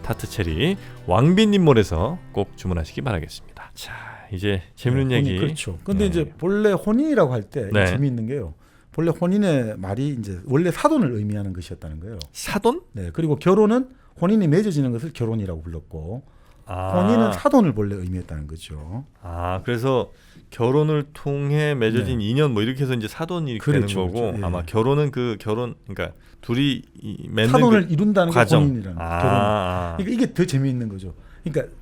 타트 체리 왕비님몰에서 꼭 주문하시기 바라겠습니다. 자, 이제 재밌는 네, 얘기. 혼인, 그렇죠. 근데 네. 이제 본래 혼인이라고 할 때 네. 재미있는 게요. 본래 혼인의 말이 이제 원래 사돈을 의미하는 것이었다는 거예요. 사돈? 네. 그리고 결혼은 혼인이 맺어지는 것을 결혼이라고 불렀고 혼인은 사돈을 본래 의미했다는 거죠. 아, 그래서 결혼을 통해 맺어진 인연 뭐 이렇게 해서 이제 사돈이 이렇게 그렇죠, 되는 거고 그렇죠. 예. 아마 결혼은 그 결혼 그러니까 둘이 맺는 사돈을 그 이룬다는 게 과정. 혼인이라는 거예요. 결혼. 아, 그러니까 이게 더 재미있는 거죠. 그러니까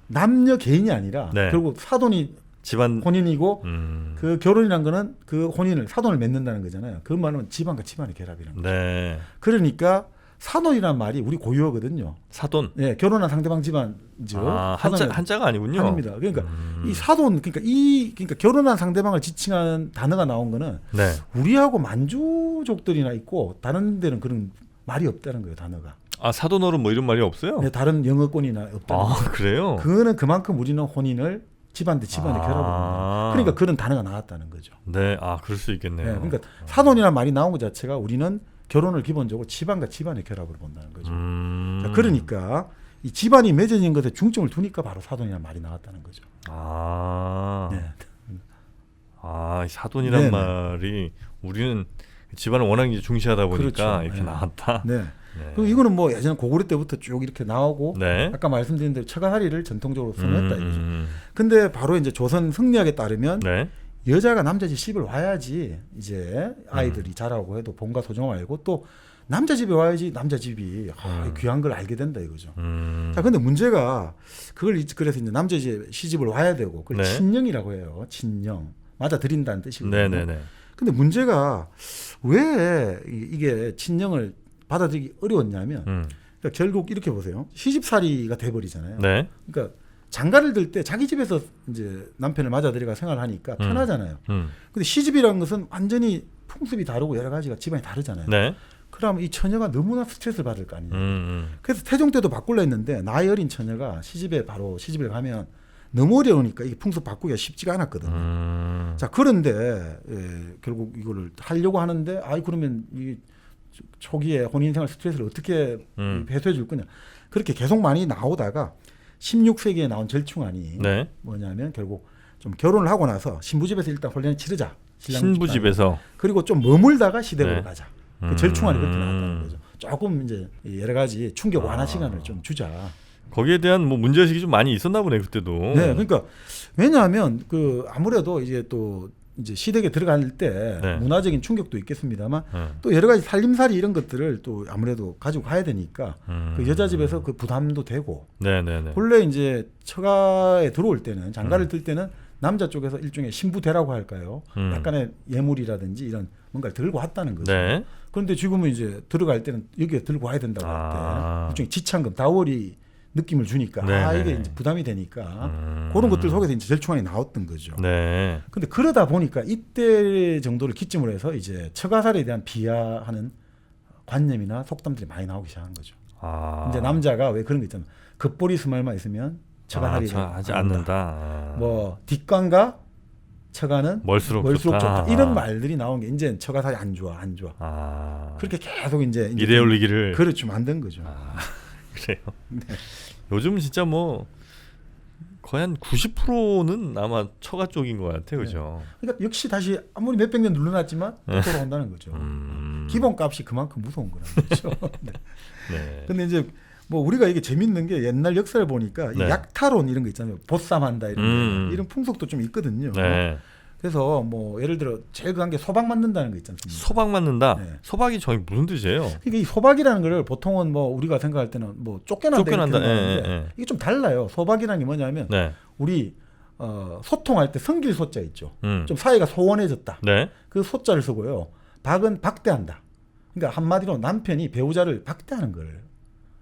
남녀 개인이 아니라 네. 결국 사돈이 집안 혼인이고 음. 그 결혼이란 거는 그 혼인을 사돈을 맺는다는 거잖아요. 그 말은 집안과 집안의 결합이라는 거죠. 네. 그러니까 사돈이란 말이 우리 고유어거든요. 사돈. 예, 결혼한 상대방 집안이죠. 아, 사돈이 한자가 아니군요. 아닙니다. 그러니까 이 사돈 그러니까 결혼한 상대방을 지칭하는 단어가 나온 거는 네. 우리하고 만주족들이나 있고 다른 데는 그런 말이 없다는 거예요, 단어가. 아, 사돈어른 뭐 이런 말이 없어요? 네, 다른 영어권이나 없다는 아, 거예요. 그래요? 그거는 그만큼 우리는 혼인을 집안 대 집안의 결합을 한다. 그러니까 그런 단어가 나왔다는 거죠. 네. 아, 그럴 수 있겠네요. 네, 그러니까 사돈이라는 말이 나온 것 자체가 우리는 결혼을 기본적으로 집안과 집안의 결합으로 본다는 거죠. 자, 그러니까 이 집안이 맺어진 것에 중점을 두니까 바로 사돈이라는 말이 나왔다는 거죠. 아. 네. 아, 이 사돈이란 네네. 말이 우리는 집안을 워낙 이제 중시하다 보니까 그렇죠. 이렇게 네. 나왔다. 네. 네. 그리고 이거는 뭐 예전 고구려 때부터 쭉 이렇게 나오고 네. 아까 말씀드린 대로 처가살이를 전통적으로 선호했다 이거죠. 음. 근데 바로 이제 조선 승리학에 따르면 네. 여자가 남자 집 씹을 와야지 이제 아이들이 자라고 해도 본가 소정을 알고 또 남자 집에 와야지 남자 집이 귀한 걸 알게 된다 이거죠. 자, 근데 문제가 그걸 그래서 이제 남자 집 시집을 와야 되고 그걸 네. 친령이라고 해요. 친령 맞아 드린다는 뜻이거든요. 네네네. 근데 문제가 왜 이게 친령을 받아들이기 어려웠냐면 그러니까 결국 이렇게 보세요. 시집살이가 돼버리잖아요. 네. 그러니까 장가를 들 때 자기 집에서 이제 남편을 맞아들여가 생활하니까 편하잖아요. 근데 시집이라는 것은 완전히 풍습이 다르고 여러 가지가 집안이 다르잖아요. 네. 그럼 이 처녀가 너무나 스트레스를 받을 거 아니에요. 그래서 태종 때도 바꾸려 했는데 나이 어린 처녀가 시집에 가면 너무 어려우니까 이게 풍습 바꾸기가 쉽지가 않았거든요. 자, 그런데 결국 이거를 하려고 하는데 그러면 이 초기에 혼인생활 스트레스를 어떻게 해소해 줄 거냐. 그렇게 계속 많이 나오다가 16세기에 나온 절충안이 네. 뭐냐면 결국 좀 결혼을 하고 나서 신부집에서 일단 혼례를 치르자. 신랑 신부집에서. 그리고 좀 머물다가 시댁으로 네. 가자. 그 절충안이 그렇게 나왔다는 거죠. 조금 이제 여러 가지 충격 완화 시간을 좀 주자. 거기에 대한 뭐 문제의식이 좀 많이 있었나 보네 그때도. 네, 그러니까 왜냐하면 그 아무래도 이제 또 이제 시댁에 들어갈 때 네. 문화적인 충격도 있겠습니다만 또 여러 가지 살림살이 이런 것들을 또 아무래도 가지고 가야 되니까 그 여자 집에서 그 부담도 되고 네네네. 본래 이제 처가에 들어올 때는 장가를 들 때는 남자 쪽에서 일종의 신부대라고 할까요? 약간의 예물이라든지 이런 뭔가를 들고 왔다는 거죠. 네. 그런데 지금은 이제 들어갈 때는 여기에 들고 와야 된다고 할 때 일종의 지참금, 다월이 느낌을 주니까 네네. 이게 이제 부담이 되니까 그런 것들 속에서 이제 절충안이 나왔던 거죠. 네. 근데 그러다 보니까 이때 정도를 기점으로 해서 이제 처가살에 대한 비하하는 관념이나 속담들이 많이 나오기 시작한 거죠. 이제 남자가 왜 그런 거 있잖아요. 겉보리 스말만 있으면 처가살이를 하지 않는다. 뭐 뒷관과 처가는 멀수록 좋다. 이런 말들이 나온 게 이제 처가살이 안 좋아. 그렇게 계속 이제 이래 올리기를. 그렇죠 만든 거죠. 그래요. 네. 요즘 진짜 뭐 거의 한 90%는 아마 처가 쪽인 것 같아요, 그죠? 그러니까 역시 다시 아무리 몇백 년 눌러놨지만 또 돌아온다는 거죠. 기본값이 그만큼 무서운 거라는 거죠. 네. 네. 근데 이제 뭐 우리가 이게 재밌는 게 옛날 역사를 보니까 이 네. 약탈혼 이런 거 있잖아요. 보쌈한다 이런 게 이런 풍속도 좀 있거든요. 네. 그래서 뭐 예를 들어 제일 강한 게 소박 맞는다는 거 있지 않습니까? 소박 맞는다. 네. 소박이 저희 무슨 뜻이에요? 그러니까 이 소박이라는 거를 보통은 뭐 우리가 생각할 때는 뭐 쫓겨난다 이렇게 생각하는데 이게 좀 달라요. 소박이라는 게 뭐냐면 네. 우리 소통할 때 성길 소자 있죠. 좀 사이가 소원해졌다. 네. 그 소자를 쓰고요. 박은 박대한다. 그러니까 한마디로 남편이 배우자를 박대하는 걸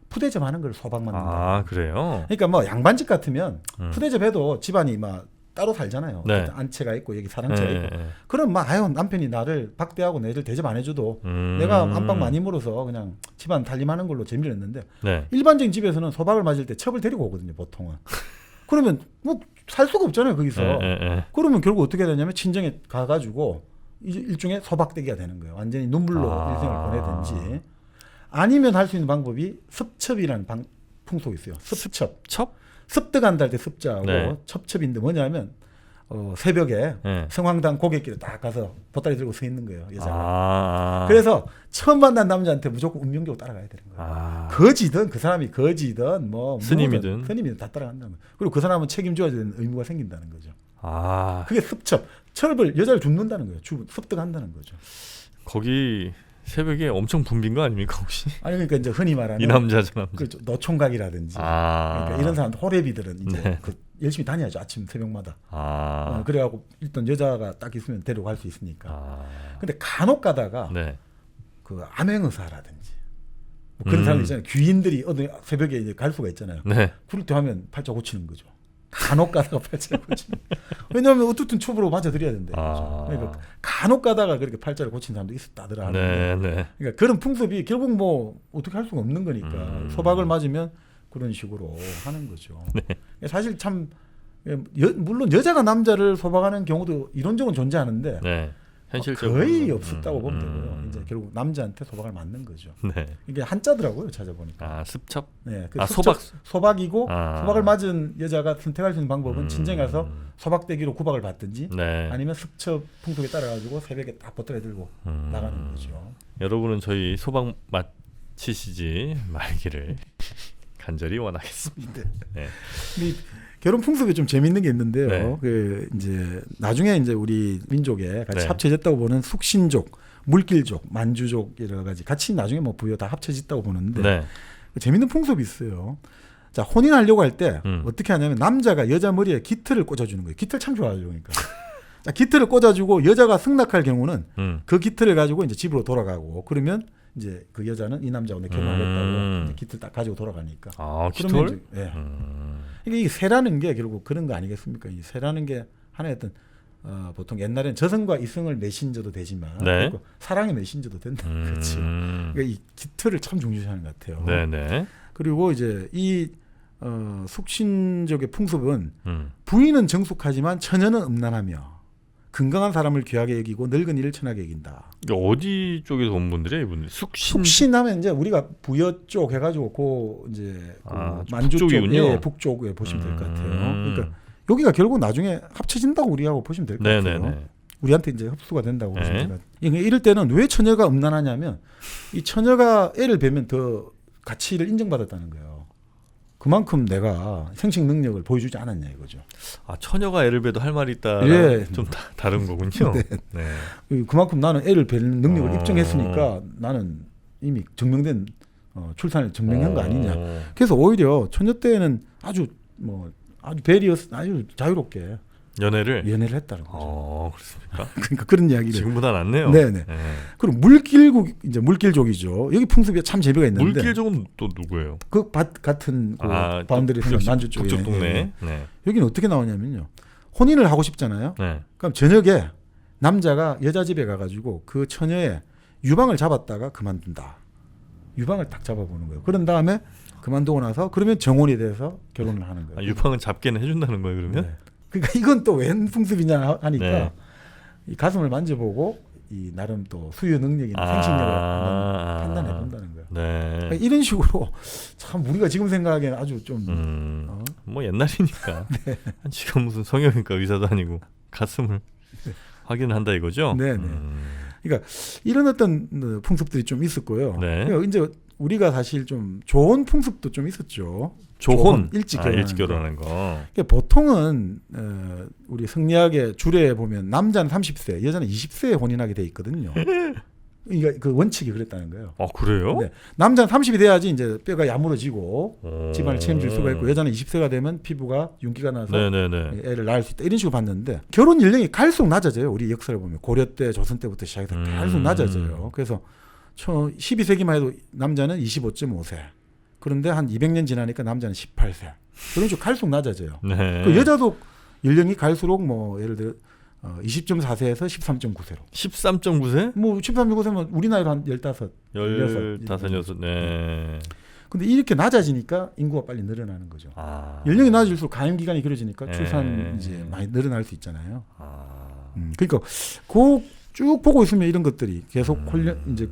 푸대접하는 걸 소박 맞는다. 그래요? 그러니까 뭐 양반집 같으면 푸대접해도 집안이 막 따로 살잖아요. 네. 안채가 있고 여기 사랑채가 네. 있고. 그럼 막 남편이 나를 박대하고 내를 대접 안 해줘도 내가 안방 많이 물어서 그냥 집안 달림하는 걸로 재미를 냈는데 네. 일반적인 집에서는 소박을 맞을 때 첩을 데리고 오거든요. 보통은. 그러면 뭐 살 수가 없잖아요. 거기서. 그러면 결국 어떻게 되냐면 친정에 가가지고 일종의 소박대기가 되는 거예요. 완전히 눈물로 일생을 보내든지 아니면 할 수 있는 방법이 습첩이라는 풍속이 있어요. 습첩. 첩? 습득한다 할 때 습자하고 네. 첩첩인데 뭐냐면 새벽에 네. 성황당 고갯길에 딱 가서 보따리 들고 서 있는 거예요, 여자가. 아. 그래서 처음 만난 남자한테 무조건 운명적으로 따라가야 되는 거예요. 아. 거지든 그 사람이 거지든 뭐 스님이든. 뭐든 스님이든 다 따라간다는 거예요. 그리고 그 사람은 책임져야 되는 의무가 생긴다는 거죠. 아. 그게 습첩. 철을 여자를 줍는다는 거예요. 습득한다는 거죠. 거기 새벽에 엄청 붐빈 거 아닙니까 혹시? 아니 그러니까 이제 흔히 말하는 이 남자 저 남자. 그 노총각이라든지 아. 그러니까 이런 사람들 호래비들은 이제 네. 그 열심히 다녀야죠. 아침 새벽마다. 아. 그래갖고 일단 여자가 딱 있으면 데려갈 수 있으니까. 아. 근데 간혹 가다가 네. 그 암행의사라든지 뭐 그런 사람들 있잖아요. 귀인들이 어느 새벽에 이제 갈 수가 있잖아요. 네. 그럴 때 하면 팔자 고치는 거죠. 간혹 가다가 팔자를 고치는. 왜냐하면 어떻든 촉으로 맞아드려야 된다. 아. 그러니까 간혹 가다가 그렇게 팔자를 고치는 사람도 있었다더라. 네, 네. 그러니까 그런 풍습이 결국 뭐 어떻게 할 수가 없는 거니까 소박을 맞으면 그런 식으로 하는 거죠. 네. 사실 참 물론 여자가 남자를 소박하는 경우도 이론적으로 존재하는데 네. 현실적으로 거의 없었다고 보면 되고요. 이제 결국 남자한테 소박을 맞는 거죠. 네. 이게 한자더라고요, 찾아보니까. 아, 습첩? 네, 아, 소박. 소박이고 아. 소박을 맞은 여자가 선택할 수 있는 방법은 친정에 가서 소박대기로 구박을 받든지 네. 아니면 습첩 풍속에 따라가지고 새벽에 딱 보따리 들고 나가는 거죠. 여러분은 저희 소박 마치시지 말기를 간절히 원하겠습니다. 네. 근데 이 결혼 풍습이 좀 재밌는 게 있는데요. 네. 그 이제 나중에 이제 우리 민족에 같이 네. 합쳐졌다고 보는 숙신족, 물길족, 만주족 여러 가지 같이 나중에 뭐 부여 다 합쳐졌다고 보는데 네. 재밌는 풍습이 있어요. 자, 혼인하려고 할 때 어떻게 하냐면 남자가 여자 머리에 깃털을 꽂아주는 거예요. 깃털 참 좋아하죠, 그러니까. 자, 깃털을 꽂아주고 여자가 승낙할 경우는 그 깃털을 가지고 이제 집으로 돌아가고 그러면 이제 그 여자는 이 남자와 내 결혼하겠다고 이제 깃털 딱 가지고 돌아가니까. 아, 그러면 깃털? 이제, 예. 이게 새라는 게 결국 그런 거 아니겠습니까? 이 새라는 게 하나의 어떤 보통 옛날에는 저승과 이승을 메신저도 되지만 네. 사랑의 메신저도 된다. 그렇죠. 그러니까 이 깃털을 참 중시하는 것 같아요. 네네. 그리고 이제 이 숙신족의 풍습은 부인은 정숙하지만 처녀는 음란하며 건강한 사람을 귀하게 여기고 늙은 이를 천하게 여긴다. 이게 어디 쪽에서 온 분들이에요, 이분들? 숙신하면 이제 우리가 부여 쪽 해가지고 그 이제 그 아, 만주 북쪽이군요. 쪽에 북쪽에 보시면 될 것 같아요. 그러니까 여기가 결국 나중에 합쳐진다고 우리하고 보시면 될 것 같아요. 네네네. 우리한테 이제 흡수가 된다고 네. 보시면 될 것 같아요. 이럴 때는 왜 처녀가 음란하냐면 이 처녀가 애를 베면 더 가치를 인정받았다는 거예요. 그만큼 내가 생식 능력을 보여주지 않았냐 이거죠. 아, 처녀가 애를 배도 할 말이 있다. 예. 좀 다른 거군요. 네. 네. 그만큼 나는 애를 베는 능력을 입증했으니까 나는 이미 증명된 출산을 증명한 거 아니냐. 그래서 오히려 처녀 때는 아주 베리어스 아주 자유롭게 연애를 했다는 거죠. 그렇습니까? 그러니까 그런 이야기를. 지금보다 낫네요. 네네. 그리고 물길족이죠. 여기 풍습이 참 재미가 있는데. 물길족은 또 누구예요? 그 밭 같은 그 바운더리 생긴 만주 쪽에. 북쪽 동네. 네. 여기는 어떻게 나오냐면요. 혼인을 하고 싶잖아요. 네. 그럼 저녁에 남자가 여자 집에 가가지고 그 처녀의 유방을 잡았다가 그만둔다. 유방을 딱 잡아보는 거예요. 그런 다음에 그만두고 나서 그러면 정혼이 돼서 결혼을 하는 거예요. 아, 유방은 잡게는 해준다는 거예요, 그러면? 네. 그러니까 이건 또 웬 풍습이냐 하니까 네. 이 가슴을 만져보고 이 나름 또 수유 능력이나 생식력을 한번 판단해 본다는 거예요. 네. 그러니까 이런 식으로 참 우리가 지금 생각하기에는 아주 좀 뭐 옛날이니까. 네. 지금 무슨 성형외과 의사도 아니고 가슴을 확인을 한다 이거죠? 네네. 그러니까 이런 어떤 풍습들이 좀 있었고요. 네. 그러니까 이제 우리가 사실 좀 좋은 풍습도 좀 있었죠. 조혼 일찍 일찍 결혼하는 결혼하는 거. 그러니까 보통은 우리 성리학의 주례에 보면 남자는 30세, 여자는 20세에 혼인하게 돼 있거든요. 그러니까 그 원칙이 그랬다는 거예요. 아, 그래요? 네. 남자는 30이 돼야지 이제 뼈가 야물어지고 오. 집안을 책임질 수가 있고 여자는 20세가 되면 피부가 윤기가 나서 네네네. 애를 낳을 수 있다 이런 식으로 봤는데 결혼 연령이 갈수록 낮아져요. 우리 역사를 보면 고려 때, 조선 때부터 시작해서 갈수록 낮아져요. 그래서 12세기만 해도 남자는 25.5세. 그런데 한 200년 지나니까 남자는 18세. 그런 식으로 갈수록 낮아져요. 네. 그 여자도 연령이 갈수록 뭐 예를 들어 20.4세에서 13.9세로. 13.9세? 뭐 13.9세면 우리 나이로 한 15, 15, 네. 근데 이렇게 낮아지니까 인구가 빨리 늘어나는 거죠. 아. 연령이 낮아질수록 가임 기간이 길어지니까 네. 출산 이제 많이 늘어날 수 있잖아요. 아. 그러니까 그 쭉 보고 있으면 이런 것들이 계속 이제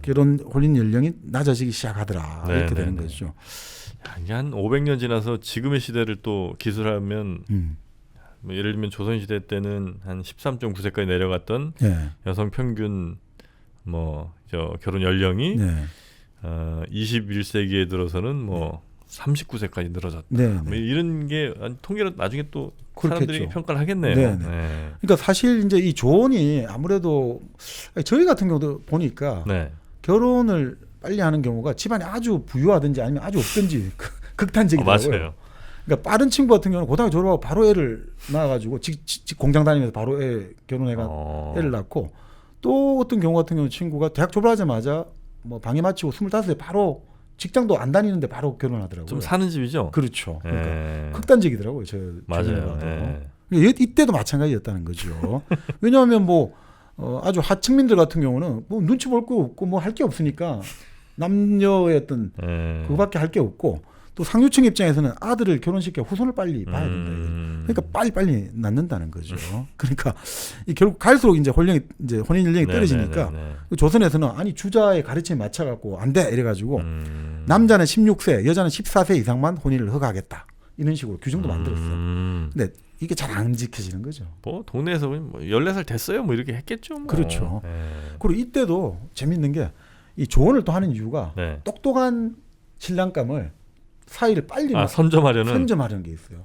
혼인 연령이 낮아지기 시작하더라. 네, 이렇게 네, 되는 네. 거죠. 야, 이게 한 500년 지나서 지금의 시대를 또 기술하면 뭐 예를 들면 조선시대 때는 한 13.9세까지 내려갔던 네. 여성 평균 뭐 저 결혼 연령이 네. 21세기에 들어서는 뭐 39세까지 늘어졌다. 네. 뭐 네. 이런 게 통계로 나중에 또 그렇겠죠. 사람들이 평가를 하겠네요. 네, 네. 네. 그러니까 사실 이제 이 조언이 아무래도 저희 같은 경우도 보니까 네. 결혼을 빨리 하는 경우가 집안이 아주 부유하든지 아니면 아주 없든지 극단적이더라고요. 맞아요. 그러니까 빠른 친구 같은 경우는 고등학교 졸업하고 바로 애를 낳아가지고 공장 다니면서 바로 애 결혼해가 애를 낳고 또 어떤 경우 같은 경우는 친구가 대학 졸업하자마자 뭐 방해 마치고 25세 바로 직장도 안 다니는데 바로 결혼하더라고요. 좀 사는 집이죠. 그렇죠. 그러니까 예. 극단적이더라고요. 저 맞아요. 주변에 예. 봐도. 이때도 마찬가지였다는 거죠. 왜냐하면 뭐 아주 하층민들 같은 경우는 뭐 눈치 볼 거 없고 뭐 할 게 없으니까 남녀의 어떤 예. 그거밖에 할 게 없고 또 상류층 입장에서는 아들을 결혼시켜 후손을 빨리 봐야 된다. 그러니까 빨리 낳는다는 거죠. 그러니까 결국 갈수록 이제 혼인 연령이 떨어지니까 조선에서는 아니 주자의 가르침에 맞춰 갖고 안 돼 이래가지고 남자는 16세, 여자는 14세 이상만 혼인을 허가하겠다 이런 식으로 규정도 만들었어요. 근데 이게 잘 안 지켜지는 거죠. 뭐 동네에서 뭐 14살 됐어요 뭐 이렇게 했겠죠. 뭐. 그렇죠. 예. 그리고 이때도 재밌는 게 이 조언을 또 하는 이유가 네. 똑똑한 신랑감을 사이를 빨리 선점하려는 게 있어요.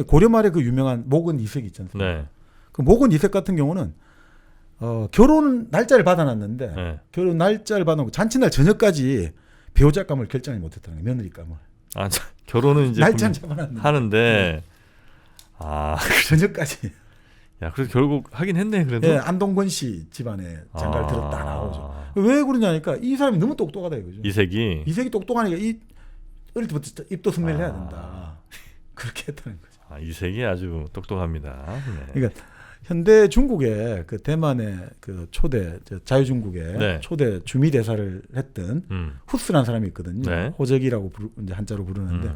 고려 말에 그 유명한 목은 이색 있지 않습니까? 네. 그 목은 이색 같은 경우는 결혼 날짜를 받아놨는데 네. 결혼 날짜를 받아놓고 잔치날 저녁까지 배우자감을 결정을 못했다는 거예요. 며느리감을. 결혼은 이제 날짜는 잡아놨는데 하는데 저녁까지. 야, 그래서 결국 하긴 했네 그래도. 예, 안동건 씨 집안에 장가를 들었다 나오죠. 왜 그러냐니까 이 사람이 너무 똑똑하다 이거죠. 이색이 똑똑하니까 어릴 때부터 입도 선매를 해야 된다. 그렇게 했다는 거죠. 이색이 아주 똑똑합니다. 네. 그러니까 현대 중국의 그 대만의 그 초대 자유중국의 네. 초대 주미대사를 했던 후스라는 사람이 있거든요. 네. 호적이라고 이제 한자로 부르는데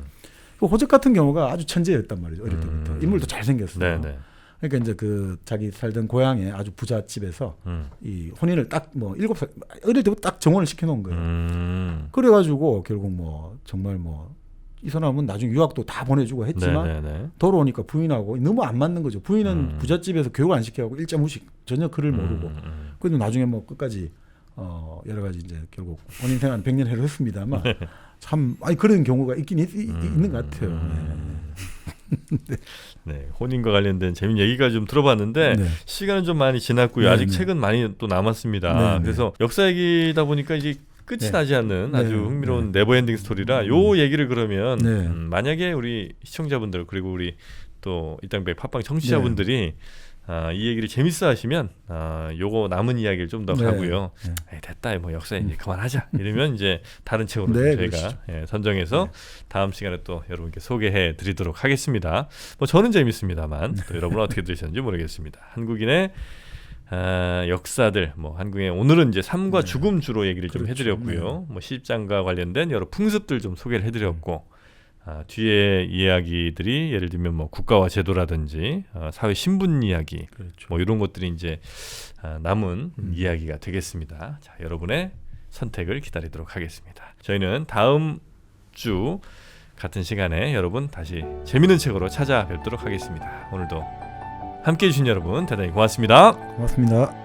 그 호적 같은 경우가 아주 천재였단 말이죠. 어릴 때부터 인물도 잘생겼어요. 네. 그러니까 이제 그 자기 살던 고향의 아주 부잣집에서 이 혼인을 딱 뭐 7살 어릴 때부터 딱 정원을 시켜놓은 거예요. 그래가지고 결국 뭐 정말 뭐 이 사람은 나중에 유학도 다 보내주고 했지만 돌아오니까 부인하고 너무 안 맞는 거죠. 부인은 부잣집에서 교육을 안 시켜갖고 일자 무식 전혀 글을 모르고 그래도 나중에 뭐 끝까지 여러 가지 이제 결국 혼인 생활 100년 해를 했습니다만 참 그런 경우가 있긴 있는 것 같아요. 네, 혼인과 관련된 재미있는 얘기가 좀 들어봤는데 네. 시간은 좀 많이 지났고요. 아직 책은 많이 또 남았습니다. 그래서 역사 얘기다 보니까 이제 끝이 나지 않는 아주 흥미로운 네버엔딩 스토리라 요 얘기를 그러면 만약에 우리 시청자분들 그리고 우리 또 이땅백 팟빵 청취자분들이 이 얘기를 재밌어 하시면 요거 남은 이야기를 좀 더 가고요. 에이, 됐다 뭐 역사 이제 그만하자 이러면 이제 다른 책으로 저희가 선정해서 다음 시간에 또 여러분께 소개해 드리도록 하겠습니다. 뭐 저는 재밌습니다만 또 여러분은 어떻게 들으셨는지 모르겠습니다. 한국인의 역사들 뭐 한국의 오늘은 이제 삶과 죽음 주로 얘기를 좀 해드렸고요. 뭐 시집장과 관련된 여러 풍습들 좀 소개를 해드렸고 뒤에 이야기들이 예를 들면 뭐 국가와 제도라든지 사회 신분 이야기 뭐 이런 것들이 이제 남은 이야기가 되겠습니다. 자, 여러분의 선택을 기다리도록 하겠습니다. 저희는 다음 주 같은 시간에 여러분 다시 재밌는 책으로 찾아뵙도록 하겠습니다. 오늘도 함께해 주신 여러분 대단히 고맙습니다. 고맙습니다.